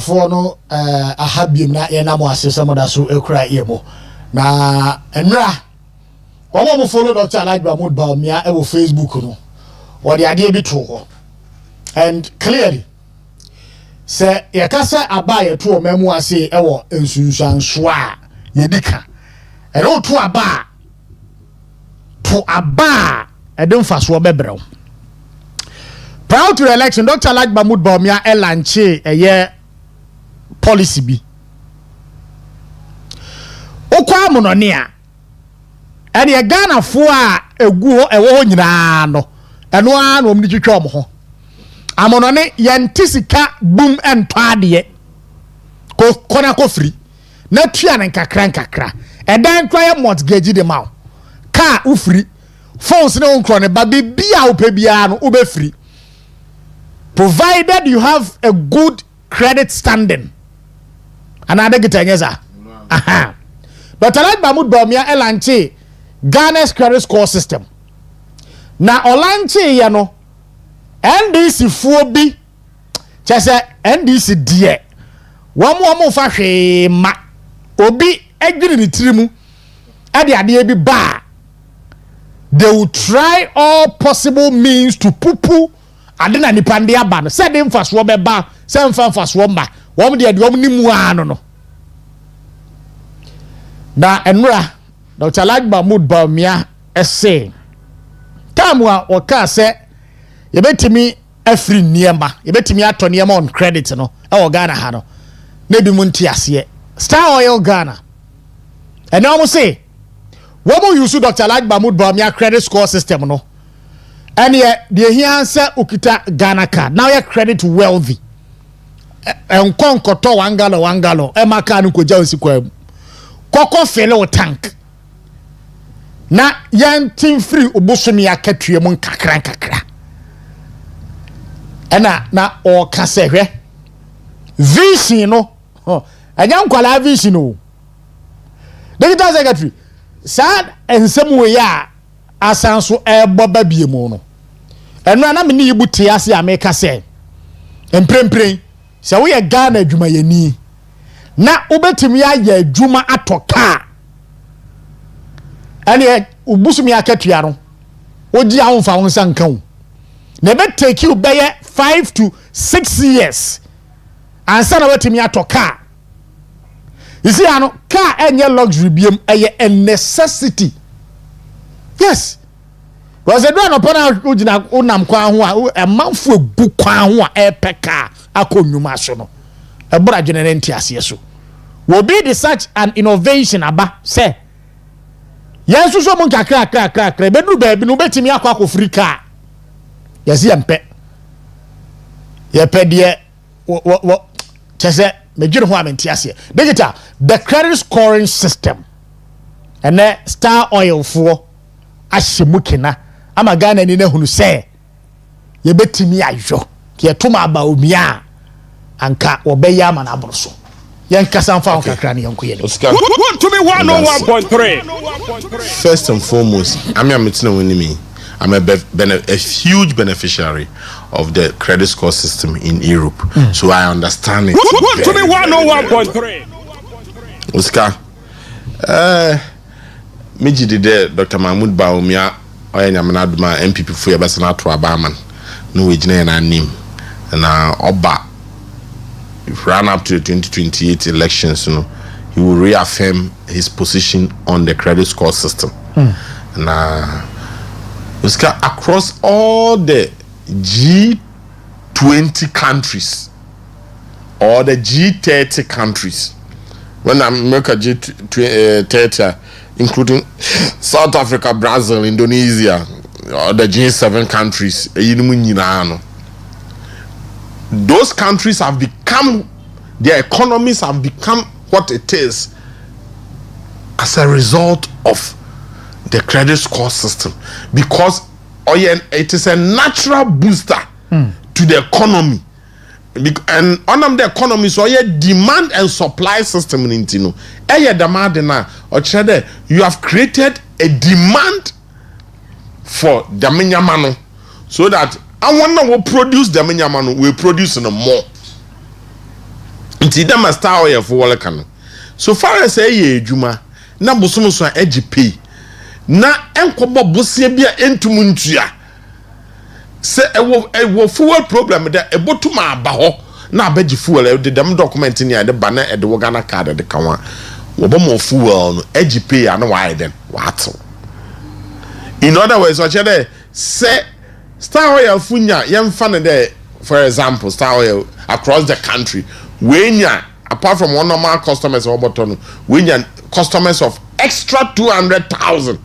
for no a habim na yena mo asese da so ekura yemo na enra omo mo follow Dr. Alhaji Mahmood Bawumia e wo Facebook no wo de ade bi to and clearly say yakasa aba to memu ase e wo ensunsuanso a yedika e no to aba e dem faso bebrew. Prior to the election, Dr. Alhaji Mahmood Bawumia launche a policy bi. Okwa mononia. And ye Ghana fo a egu ewo nyina no. Eno a no omni twetwa omo ho. Amonone ye ntisika boom entade. Ko kona ko free. Na tua ne nkakra. Edan twa mortgage de maw. Car u free. Phones no nkro ne ba bia wo pebia no ube free. Provided you have a good credit standing. Another gitanyeza. Aha. But Alhaji Mahmood Bawumia elanche Ghana's credit score system. Na olanche ya no NDC fuobi chese NDC die. Wamu fa hwe ma obi edwiri ni tirimu ade ade bi ba. They will try all possible means to poo adena nipande aba no se de mfaso be ba se mfaso mba wom de adom ni mu ano no na enra Dr. Alhaji Mahmood Bawumia ese tamwa oka se yebetimi afri niema yebetimi ato niema on credit no e wo Ghana ha no na bi mu ntiase Star Oil Ghana and now say womo use Dr. Alhaji Mahmood Bawumia credit score system no. And yet, the answer ukita Ghana card. Now you're credit wealthy. And konkoto wangalo. Emaka nuko jawsi kwa. Koko fellow tank. Na yan team free ubusumi ya ketu mon kakra. Ena na o kasehwe. Vision no. Anya nkwala vision no. Digital secretary. Sad ensemu ya asanso eboba biemu no eno na me ni yibuti ase ameka se emprempren se wo ye Ghana adwuma yani na ubetimi ya adwuma atoka ene ubusumi akatua no odi ahomfa ho sanka wo na be take you be 5 to 6 years ansa na wetimi atoka you see ano car enye luxury biem eye a necessity. Yes. Was a drone upon our unam kwa a mouth for book kwa epeka akonyuma sono. A bra generenti asieso. Will be the such an innovation aba say. Yes, so mon kakra bedru baby no betimi akwa free car. Yes, yempe. Yepe de wo chese mejiro ho amenti asie. Digital the credit scoring system. And Star Oil for ashimukina ama Ghana ni ne hunu se ye betimi ayo ke tuma aba omia anka obeya ma na abroso yen kasa mfa kakra ne yanko ye to me 101.3. First and foremost I'm a huge beneficiary of the credit score system in Europe. So I understand it. To me 101.3. Oscar Miji dide Dr. Mahmood Bawumia oya nyamana duma MPP fu yebesa na to abaman no we gina na nim na oba ran up to the 2028 elections, you know, he will reaffirm his position on the credit score system. Now across all the G20 countries or the G30 countries, when I make a G30, including South Africa, Brazil, Indonesia, or the G7 countries, those countries have become, their economies have become what it is as a result of the credit score system, because it is a natural booster to the economy. And on the economy, so demand and supply system in Intino. You have created a demand for the minyamano, so that I wonder will produce the minyamano will produce no more. Nti dem star oil for wole kan. So far as ye adwuma na bosom so pay. Na enkobo bosia bia entum ntua. Se ewo fuel program da ebotum aba ho na abaji fuel de dem document ni ade ba na ede wo Ghana card de kan wa. Wo bo mo fuel no pay ana why then what? In other words, say Star Oil funya yemfa ne there, for example, Star Oil across the country, when apart from one normal customers or button, when you customers of extra 200,000.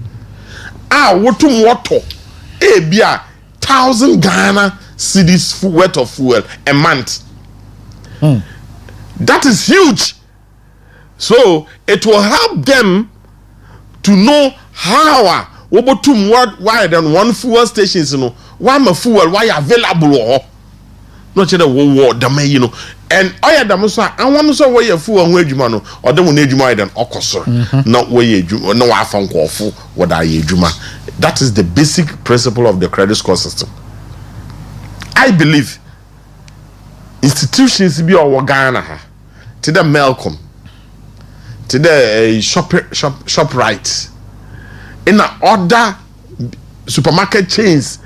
Wotum water bia 1,000 Ghana cedis worth of fuel a month. That is huge. So it will help them to know how wobotum why then one fuel stations why my fuel why available no chere wo dama yi no and oya dam so anwam so wo ye fuel ho adwuma no odem no adwuma then okoso na wo ye adwuma na wa fa nkofo wo da ye adwuma. That is the basic principle of the credit score system. I believe institutions be our Ghana ha to the Melcom to the ShopRite in other supermarket chains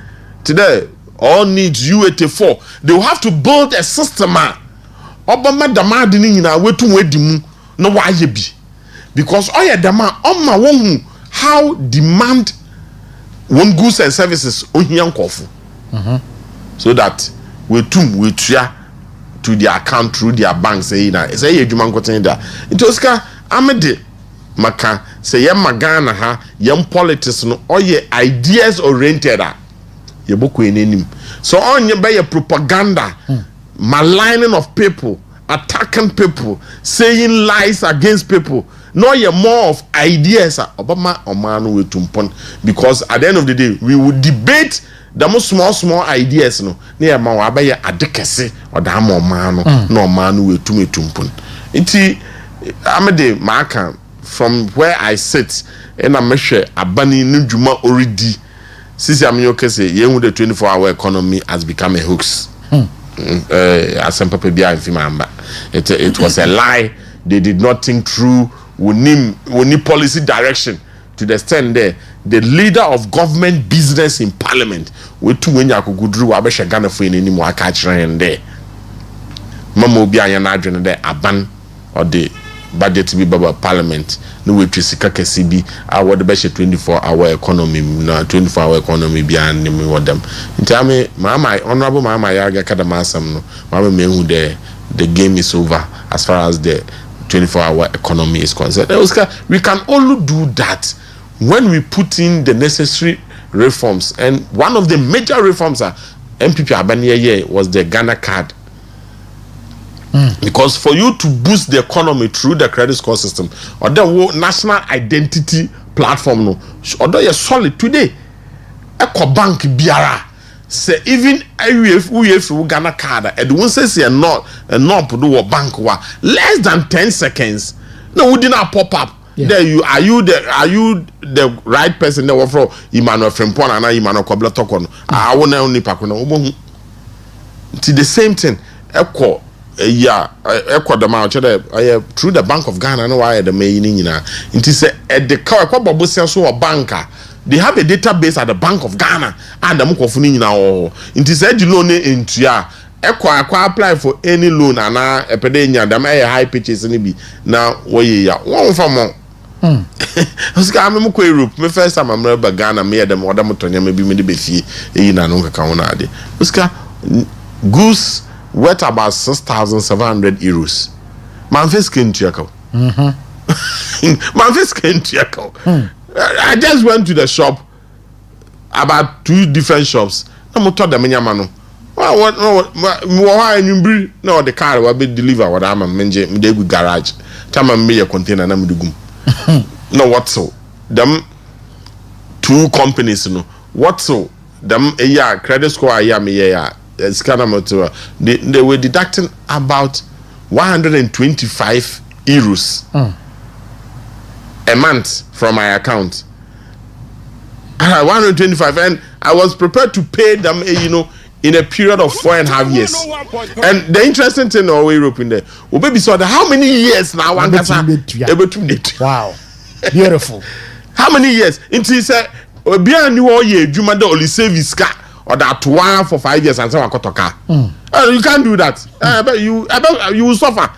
today all needs U84. They will have to build a system. Obama demand ni na wetu wedimu no waye bi because oya dama oma won how demand one goods and services ohia nkofu so that we tua to their account through their bank say na say edwuma nkoten da ntoska amede maka say yem magana ha yem politics no oye ideas oriented ye boko enenim so onye be ye propaganda maligning of people, attacking people, saying lies against people. No, you're more of ideas. Obama Oman will tumpon because at the end of the day, we will debate the most small ideas. No, near Mawabaya advocacy or the Hamomano, no man will to me tumpon. Iti Amade Marka from where I sit and I measure a bunny Nujuma already. Sisi Amioke say, the 24-hour economy has become a hoax. It was a lie. They did not think through. We need policy direction to the extent there. The leader of government business in parliament, we two when you could go through Abesha Ghana for any more catch and there. Mamo be an adrenaline there, a ban or the budget to be baba parliament. No way to Sikaka CB, our the best 24-hour economy, no 24-hour economy beyond me with them. In time, Mama, honorable Mama Yaga Kadamasam, Mama Mehu the game is over as far as the 24-hour economy is concerned. Oscar, we can only do that when we put in the necessary reforms. And one of the major reforms MPP Abaniye was the Ghana card. Because for you to boost the economy through the credit score system or the national identity platform, no, although you're solid today, Eco Bank Biara say even if Ghana card, and one says you're not do a bank less than 10 seconds. No, we did not pop up. Yeah. There you are you the right person that were from Emmanuel Frimpong and Emmanuel Kobla Tokon. I won't only pakuno. It's the same thing. Eco. Through the Bank of Ghana, no why the main it is at the car so a banker. They have a database at the Bank of Ghana and the Mukofuni now. It is said you loan into apply for any loan and a pedenia, the may high pitches and be now one for more. Europe. My first time I'm never Ghana, me them or Damotonia, maybe me be fee in an Kaunade. Goose worth about 6,700 euros. Manfis came to Yako. Manfis came to Yako. I just went to the shop, about 2 different shops. I'm not told them in Yamano. No, the car will be delivered. What I'm a menje, Mudegu garage. Tama me a container, Namudugum. No, what so? Them 2 companies, no. What so? Them a year credit score, a year, me they were deducting about 125 euros a month from my account. 125, and I was prepared to pay them, in a period of 4.5 years. And the interesting thing in Europe in there, baby, so how many years now? Wow, beautiful. How many years? Until he said, "Obian you all year, you must only save his car or that one for 5 years and say a car." You can't do that. You will suffer.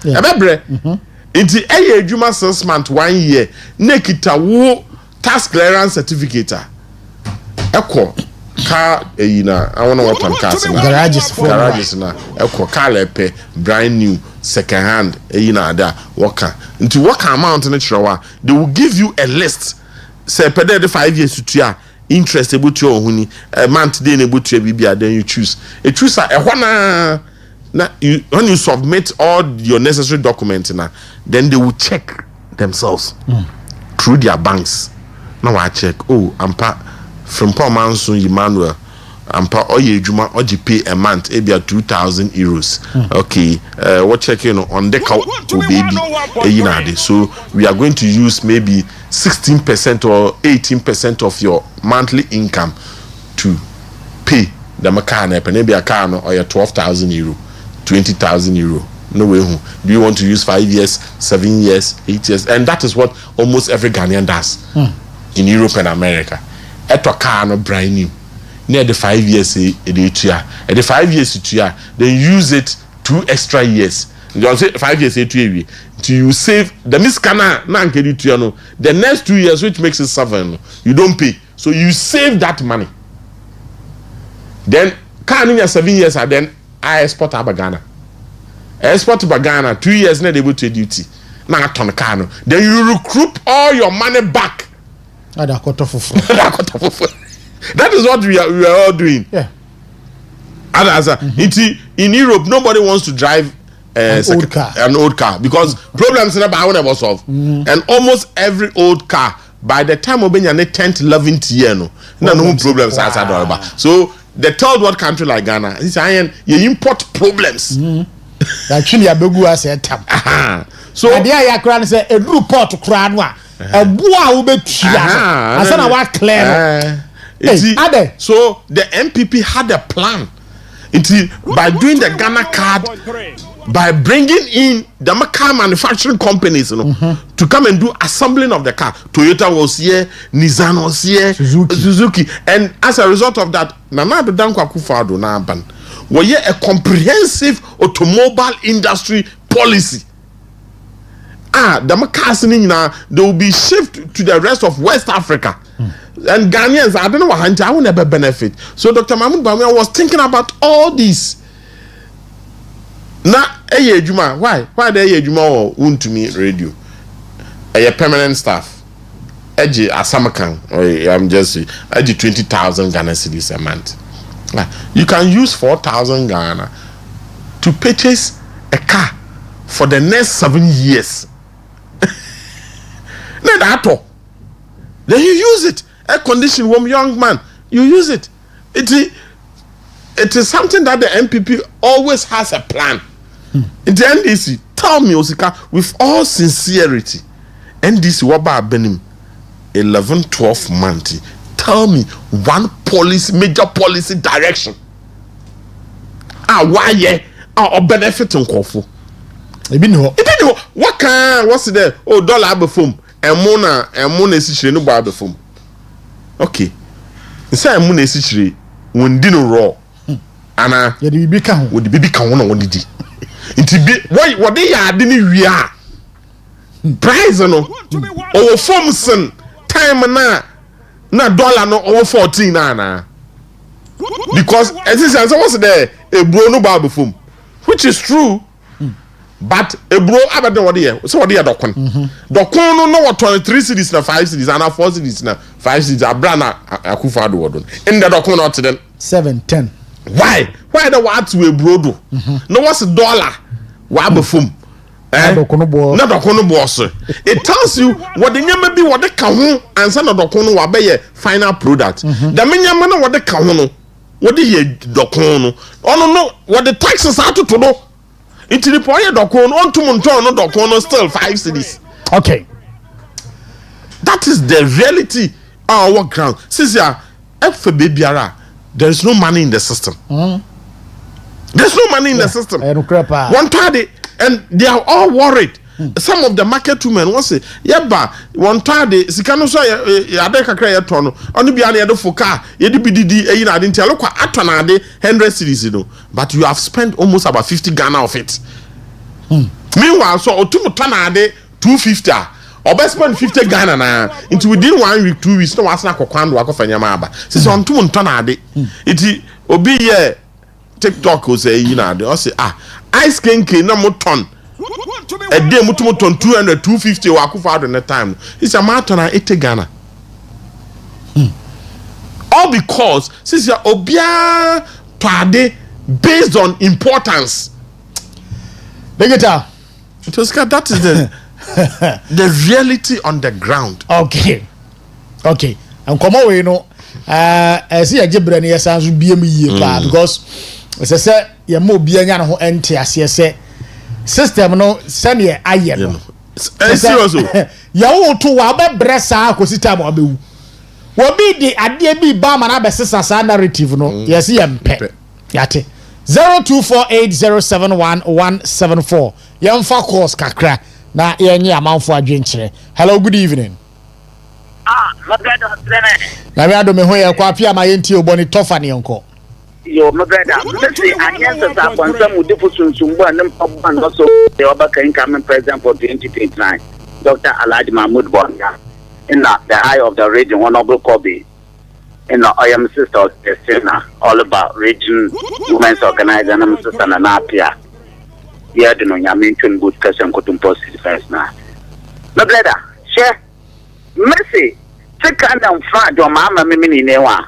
Until a year, you must 6 months, 1 year. Nekita wo tax clearance certificate. Echo car, I want to what cars garages na. Echo car lepe brand new, second hand. That worker. Into work amount in the shower, they will give you a list. Say per day 5 years to ya interest able to huni a month then able to bibia, then you choose. A choose a when you submit all your necessary documents now, then they will check themselves through their banks. Now I check, oh, I'm Frimpong Manso Emmanuel. I'm oye juma oji pay a month maybe 2,000 euros. Okay, what checking on the baby. So we are going to use maybe 16% or 18% of your monthly income to pay the mechanic, maybe a car or your 12,000 euro, 20,000 euro. No way. Do you want to use 5 years, 7 years, 8 years? And that is what almost every Ghanaian does in Europe and America. At a car no brand new. Near the 5 years at the 5 years then use it 2 extra years. You say 5 years to you save the miskana the next 2 years, which makes it 7. You don't pay, so you save that money. Then car in 7 years and then I export to Ghana. Export to Ghana 2 years not able to duty. Now turn car. Then you recruit all your money back. That is what we are all doing. Yeah. In Europe, nobody wants to drive an old car because problems never ever solve. And almost every old car, by the time we be in the 10th, 11th year, no problems. So the third world country like Ghana, you import problems. Actually, I beg you, say tam. So the idea Accra say a report to Kranwa. A boa ubetia. I said I was clear. So the MPP had a plan. By doing the Ghana card, by bringing in the car manufacturing companies, to come and do assembling of the car. Toyota was here, Nissan was here, Suzuki. And as a result of that, Nana Bedankwa Akufo-Addo na ban. We had a comprehensive automobile industry policy. The cars they will be shipped to the rest of West Africa. And Ghanaians, I don't know what I will never benefit. So Dr. Mahmoud Bawumia was thinking about all this. Now, Juma, why the Juma or Untumi radio? A permanent staff. Eji Asamakan, or I'm just 20,000 Ghana cedis a month. You can use 4,000 Ghana to purchase a car for the next 7 years. Not at all. Then you use it. Air condition, warm young man, you use it. It is something that the MPP always has a plan. In the NDC, tell me, Osika, with all sincerity, NDC waba benim 11-12 months. Tell me one major policy direction. Why or benefit on Kofu. What's there? Oh, dollar before. Emuna esichire no ba befom. Okay. Nsa emuna esichire won di no raw. Ana ye de bibi ka ho. Wo de bibi ka ho na won di. Nti bi wo de ya ade ni wi a. Price no. O form sen time na dollar no over 14 na. Because essence what's there a bro no ba befom. Which is true. But a bro abadan what here? So what here dokon? Dokon no what 23 cities na 5 cities and 4 cities na 5 cities abrana Akufo-Addo wodon. In the dokon not then 7-10. Why the what we bro do? No what's dollar? Wa befum. Na dokon no boss. It tells you what the nyama be what the ka ho ansa na dokon no wa be ye final product. The nyama no what the ka ho no. What the ye dokon no. Ono no what the taxes are to no. Into the point dokon on to Mpuntuo no dokon still 5 cities. Okay. That is the reality on our ground. Since there is no money in the system. There's no money in the system. One tardy, and they are all worried. Some of the market women will say, "Yeba, one tardy, Sikano say, Adeka Kaya Tono, only be any other for car, Yedibidi, I didn't tell you, Atanade, 100 cities, but you have spent almost about 50 Ghana of it. Meanwhile, so Otumu Tanade, 250. Or best spend 50 Ghana now into within 1 week, 2 weeks. No, I snack or quando wako fanyamaba. Since on 2 tonade, it obi ye TikTok will say, they say, ice kenke no more ton. A day mutumo ton 200, 250 wako for out in the time. It's a matter of 80 Ghana. All because since you're obia pade based on importance. Begeta. That is the the reality on the ground. Okay. And come away, I see a gibrani as I be because as I said, you're more being an who enter as you say system no send ye aye no. Seriously. You to wabe bressa kosita mo abewu. Wo bi di ade bi ba ma na be sesa narrative no. Yes yempe. Yate 0248071174. Yemfa course kakra. Na yenye amanfo adwenkyere. Hello, good evening. My brother, na me adome ho ye kwa pia ma yenti oboni tofa ne yonko. Yo, my brother, say against us upon some with different sumbu and also the Obaka incoming president for 2029, Dr. Alhaji Mahmoud Bonga, in the eye of the region, Honorable Kobe, in I am sister Christina, all about region women's organizer, and I'm sister Nanapia. Yeah, the no Yamin good question couldn't post it first now. My brother, share Mercy, take and front your mamma mimini newa,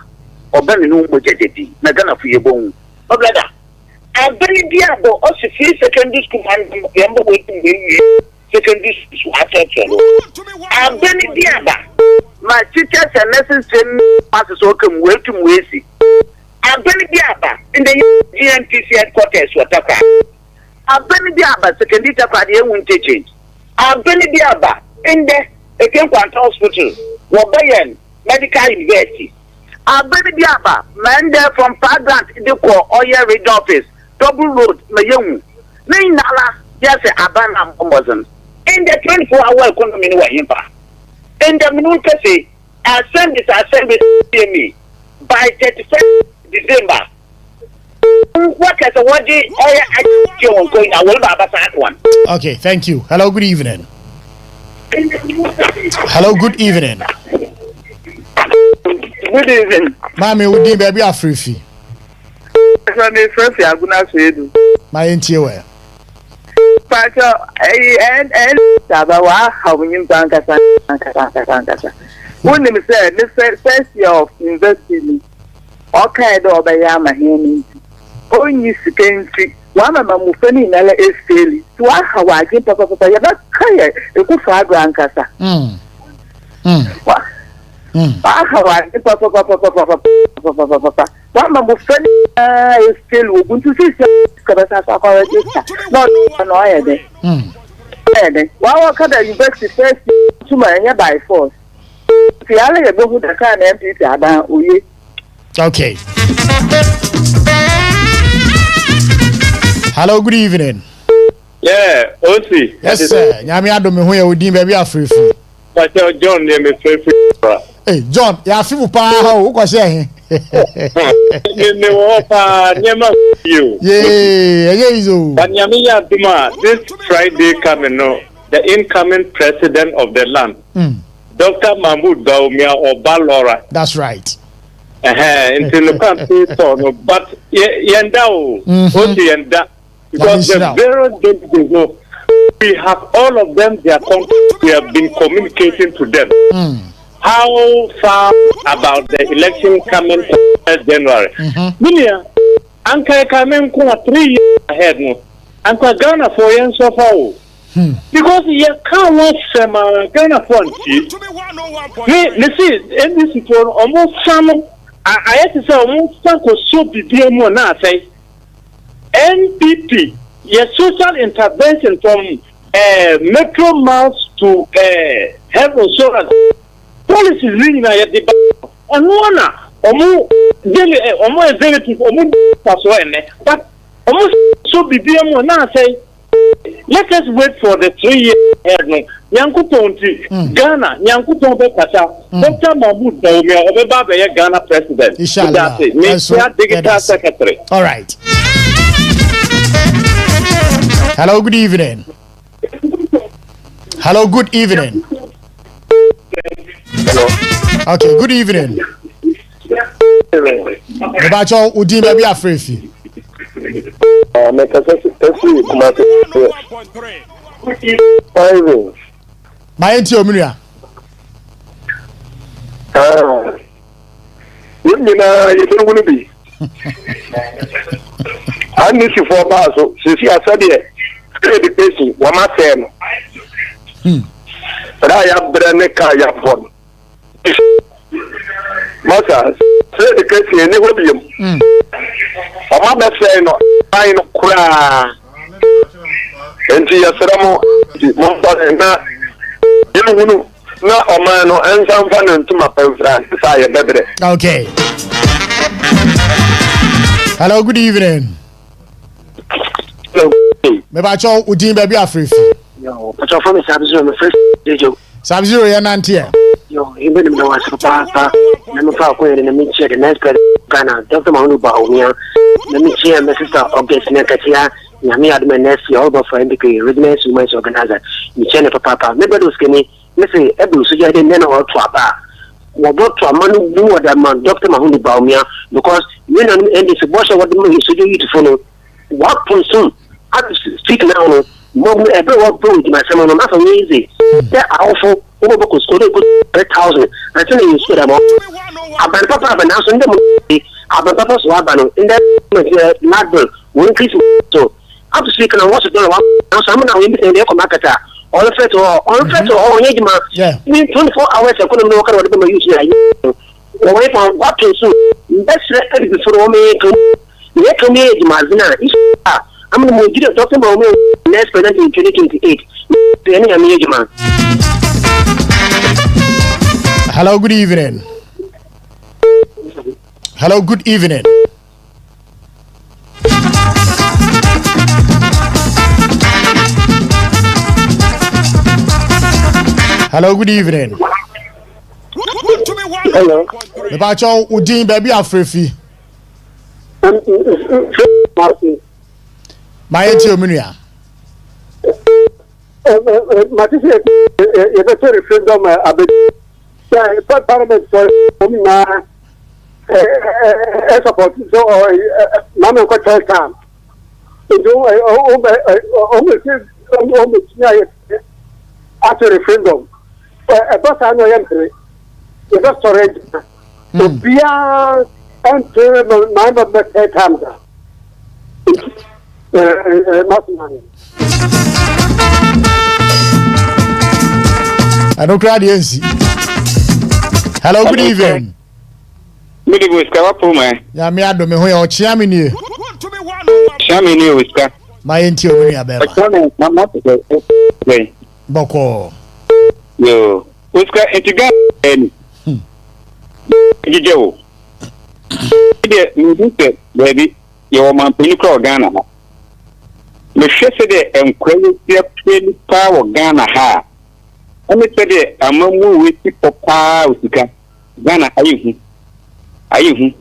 or Benny no mojeti, Nagana for your bone. My brother, I'm very dear about us to see secondary school and remember waiting secondary school. I'm very dear. My teachers and lessons send passes welcome Wazy. I'm very dear in the GNTC headquarters, whatever. I've been the secondary party won't change. I've been the in the hospital, Wabayan Medical University. I've been the man there from Pagrant in the core Oya Red Office, Double Road, Mayung. Nala, just a Abana Amazon. In the 24-hour economy, in the minute, say, I send this assembly to me by 31st December. What is one? Okay, thank you. Hello, good evening. Hello, good evening. Good evening. Mami, would you be a free fee? My interior. But and Sabawa, how you Bankasa. When they said, the first year of university, all kind of Bayama here. Only second one of my Mufani Nala is fairly. So I have a give Papa, you're not clear. A good for Grandcassa. I have a give Papa. One of my Mufani is still open to see not annoyed. While can the university first to my by force? The other go to the car and empty it. Okay. Hello, good evening. Yeah, Osi. Yes, sir. Nyami adome ho ya odin baby afrifu. But John name me free. Hey, John, ya afifu pa ho, wo ko se hin. Me wo pa nyama you. Yeah, izo. But nyami ya duma this Friday coming no, the incoming president of the land. Dr. Mahmoud Daumia Obalora. That's right. Until the country no, but yenda o. Osi yenda. Because the very day we have all of them, we have been communicating to them. How far about the election coming to January? Minia, Anka coming 3 years ahead. No, Anka Ghana for yen so far. Because you can't watch some Ghana for you see, in this situation, almost some, I have to say, almost some so be dear more now say. NPP, your social intervention from metro miles to health insurance policies really na yet the and one executive but Almost so be now say, let us wait for the 3 years ahead. No, Nyankuponti, Ghana, Nyankupon Bekasa, Dr. Mahmoud Baumia, Obeba Ghana president. Inshallah. Digital secretary. All right. Hello, good evening. Hello, good evening. Hello. Okay, good evening. Ebacho Udi maybe afrefi. Make a Kumasi. My enti omunia. You don't want to be. I need you for Basso. See, I said it. Education, one more time. But I have Braneka, I have one. Masa, say the case in the home. I'm not saying I know cry. And see a ceremony, you know, not Oman and some fun to my parents. Okay. Hello, good evening. Mebacho Udi baby afrefi. Yo, but your phone is Sub-Zero, the first video. Sub-Zero, you're not here. Yo, even though I was Papa, let me talk with the Mitchell, the next Ghana, Dr. Mahmoud Baumia, let me share my sister August Nakatia, Yami Admanes, your over for MPK, Readiness Women's Organizer, Michelle Papa, maybe those skinny, listen, Ebu, so you didn't know what to about. What to a man who knew that man, Dr. Mahmoud Baumia, because you know, and it's a boss of what the movie should you to follow. What soon? I speak now. Mom, everyone broke my son. I'm not easy. They're awful. Over because school they put 3,000. I tell you, school them up. I've been papa have announced them. I've been papa's wabano in that not bill. We increase so. I'm speaking on what's the dollar. Now, some now in the Ecomarketa. All the fed all Yajima. Yeah. 24 hours. I couldn't know what I'm using. Away from what to soon. That's ready before me. You come here, Mazina. I'm going to give Dr. Mahmoud next president in 2028. Hello, good evening. Hello, good evening. Hello, good evening. Hello. Mebacho Udi baby afrefi. My enti omunia. Matisse, you better referendum a bit. Parliament for support. So, Mamma got time. After referendum, a bus annual entry, the bus storage, to be and my mother times. I don't cry the NC. Hello, good evening. Good evening, Scapuma. Yamiado, me who Chiamini. Chamini, Whisker. My enti omunia beba. Boko. Yo, Whisker, Etiga. Joe. Baby, your Oman Mpuntuo Ghana. Me shese and quality power Ghana ha. And me say amamu weti papa usika. Ghana ayu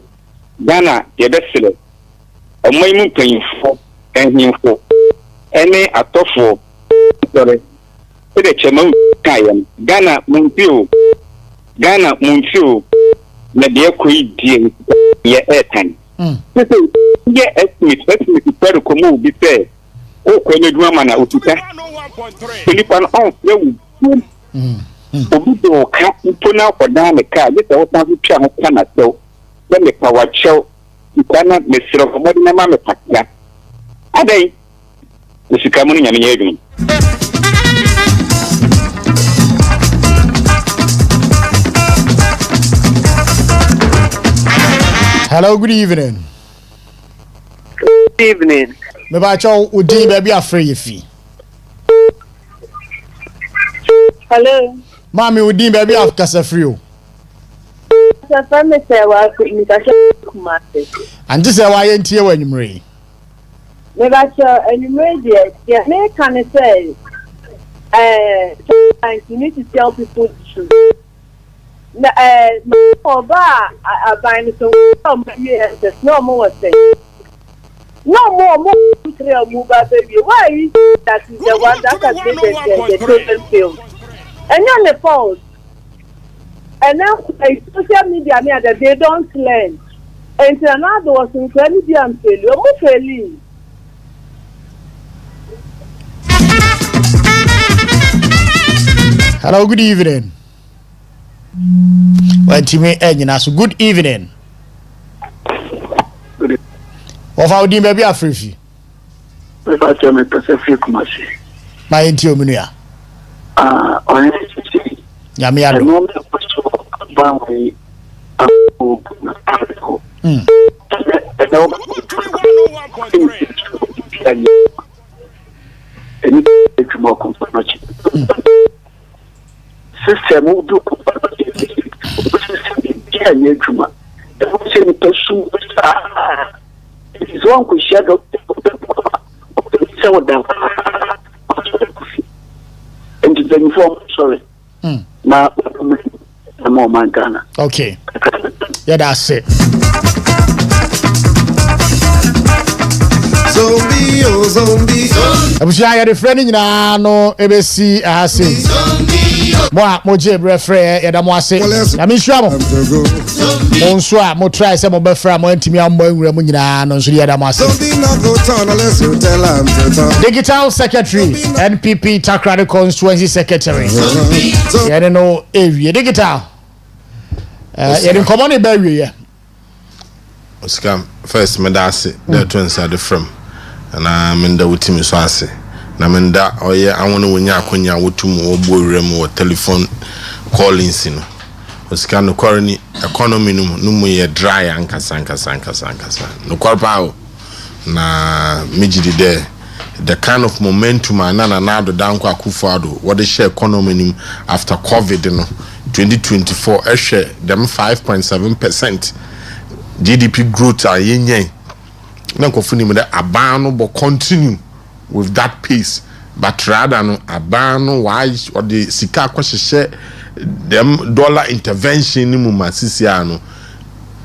Ghana ye besele. Omo imu mpanyimfo ehimfo. Ene atofo. Sorry. Ede chema kayan. Ghana Mpuntuo. Na de koyi die ye etan. Ye estimate per komu bi say o kwene duma na otuta. Nipa no on yewu. Obi do ka mpona koda me ka ye se wo tan fi twa ho kana so. Ye me pa wa chew. Ikana me siro ko modi na ma me pakya. Adai. Usika mu nyame ye dum. Hello, good evening. Good evening. Mebacho Udi baby afrefi. Hello. Mami Udi baby afkasa free. Sasa me say wa Kumasi. And this is why entie wanimre. Never sure any media. Yeah, me can say. Sometimes you need to tell people the truth. There's no more thing. No more trail move baby. Why is that is the one that has made the children feel? And then the fault. And now social media that they don't learn. And another was in media and failure. Hello, good evening. Well, Timmy, so good evening. Good evening. Of our dear baby, Afrifi. If I tell me, Pacific Kumasi. My intio Munia. On Yamiado. System will do it is one who shadow and the inform sorry. Now I'm Oman Ghana. Okay. Yeah, that's it. Zombie, oh zombie. I'm sure you're the friend no ABC Moi, Moje Brefre, Yadamwase. I mean, Shamo. Bonsoir, mo try some of Befra, mo intimi ambo Ramuna, no Yadamwase. Digital Secretary, NPP Takoradi Constituency Secretary. I don't know area. Digital. You didn't come on a berry. Osikani, first, Medasi, the twins are the from. And I'm in the Utimi Swasi. Namenda oye awonu wonya akonya wotum oborem wo telephone callings no Osikani korani economy no mu ye dry ankasa no korpa o na mejidi there the kind of momentum anana na do danko akufado what the share economy after covid no 2024 ehwe them 5.7% GDP growth ayenyen na nkofuni mu da aban no bo continue with that pace, but rather no abano wise or the sika kwahye them dollar intervention ni mu masisia no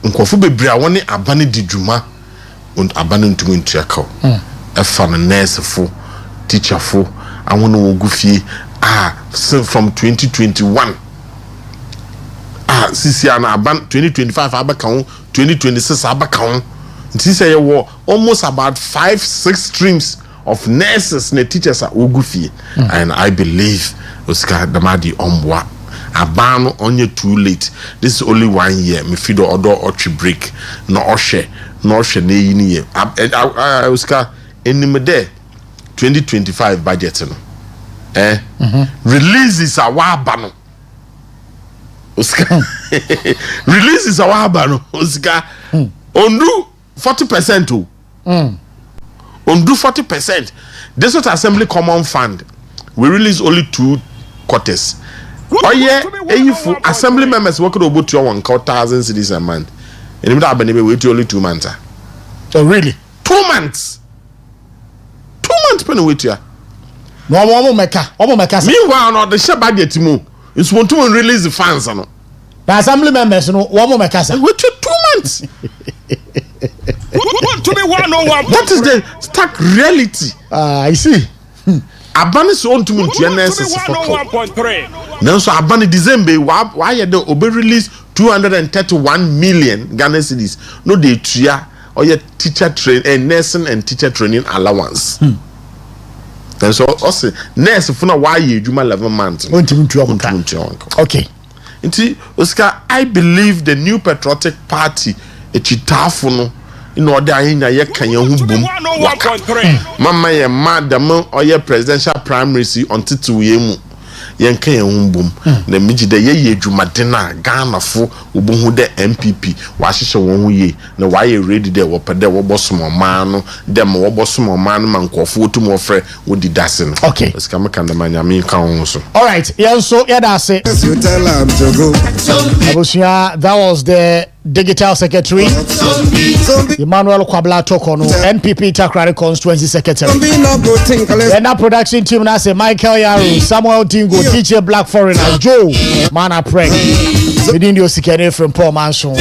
nkofu bebre a woni abane di dwuma und abane ntumi ntuaka efa no nurse fo teacher fo awon wogufie from 2021 sisia na aban 2025 abaka 2026 abaka nti say you almost about 5-6 streams of nurses and teachers are Ugufi, and I believe Oscar Damadi Ombwa Abano only too late. This is only 1 year. Me feed order or break no oshe ne year. Oscar enimede 2025 budget no. Releases a wabano. Oscar releases a wabano. Oscar ondu 40% too. On do 40%. This is Assembly Common Fund. We release only 2 quarters. Oh yeah, if Assembly members work about to 1,000 cedis a month, and if that benefit wait only 2 months. Oh really? 2 months. 2 months penny wait here. No one meka. Meanwhile, no the share budget mo. It's want to release the funds no. The Assembly members no one meka. Wait 2 months. That is the stark reality. I see. Abani so on to me NSS. Now so Abani December why you the obe release 231 million Ghana cedis. No they tria or your teacher train and nursing and teacher training allowance. And so also nurse funa why you juma 11 months. Okay. Inti Oscar, I believe the new patriotic party echitafu no in order ahinya ye kan ye hu bom waka mama ye madam oye presidential primaries on titu ye mu ye kan ye hu bom na migide ye adwumade na Ghana fo obohu de MPP wa hyehye won hu ye na wa ye ready de wo pede wo bosom man no dem wo bosom man man nkofo otum wo frɛ wo didase no okay ska me kan da manya me kan ho so all right yeah so yeah that's it you tell am to go Abusia, that was the digital secretary Emmanuel Kwabla Tokono, NPP Takoradi constituency secretary. And that production team now say Michael Yaru, Samuel Dingo, DJ Black Foreigner, Joe Mana Preg, within the Osikani Frimpong Manso.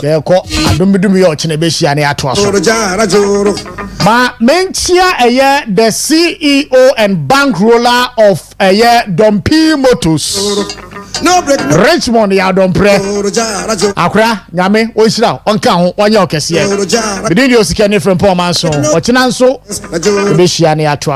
They call Adumidumi Chinebeshi and Atwaso. Ma Mentia the CEO and bankroller of Dompi Motors. Richmond ya don't pray. Accra, Nyame, Oishra, Onka, Wanya Kesia. Within the Osikani Frimpong Manso, Ochinanso, Beshiani Atwa.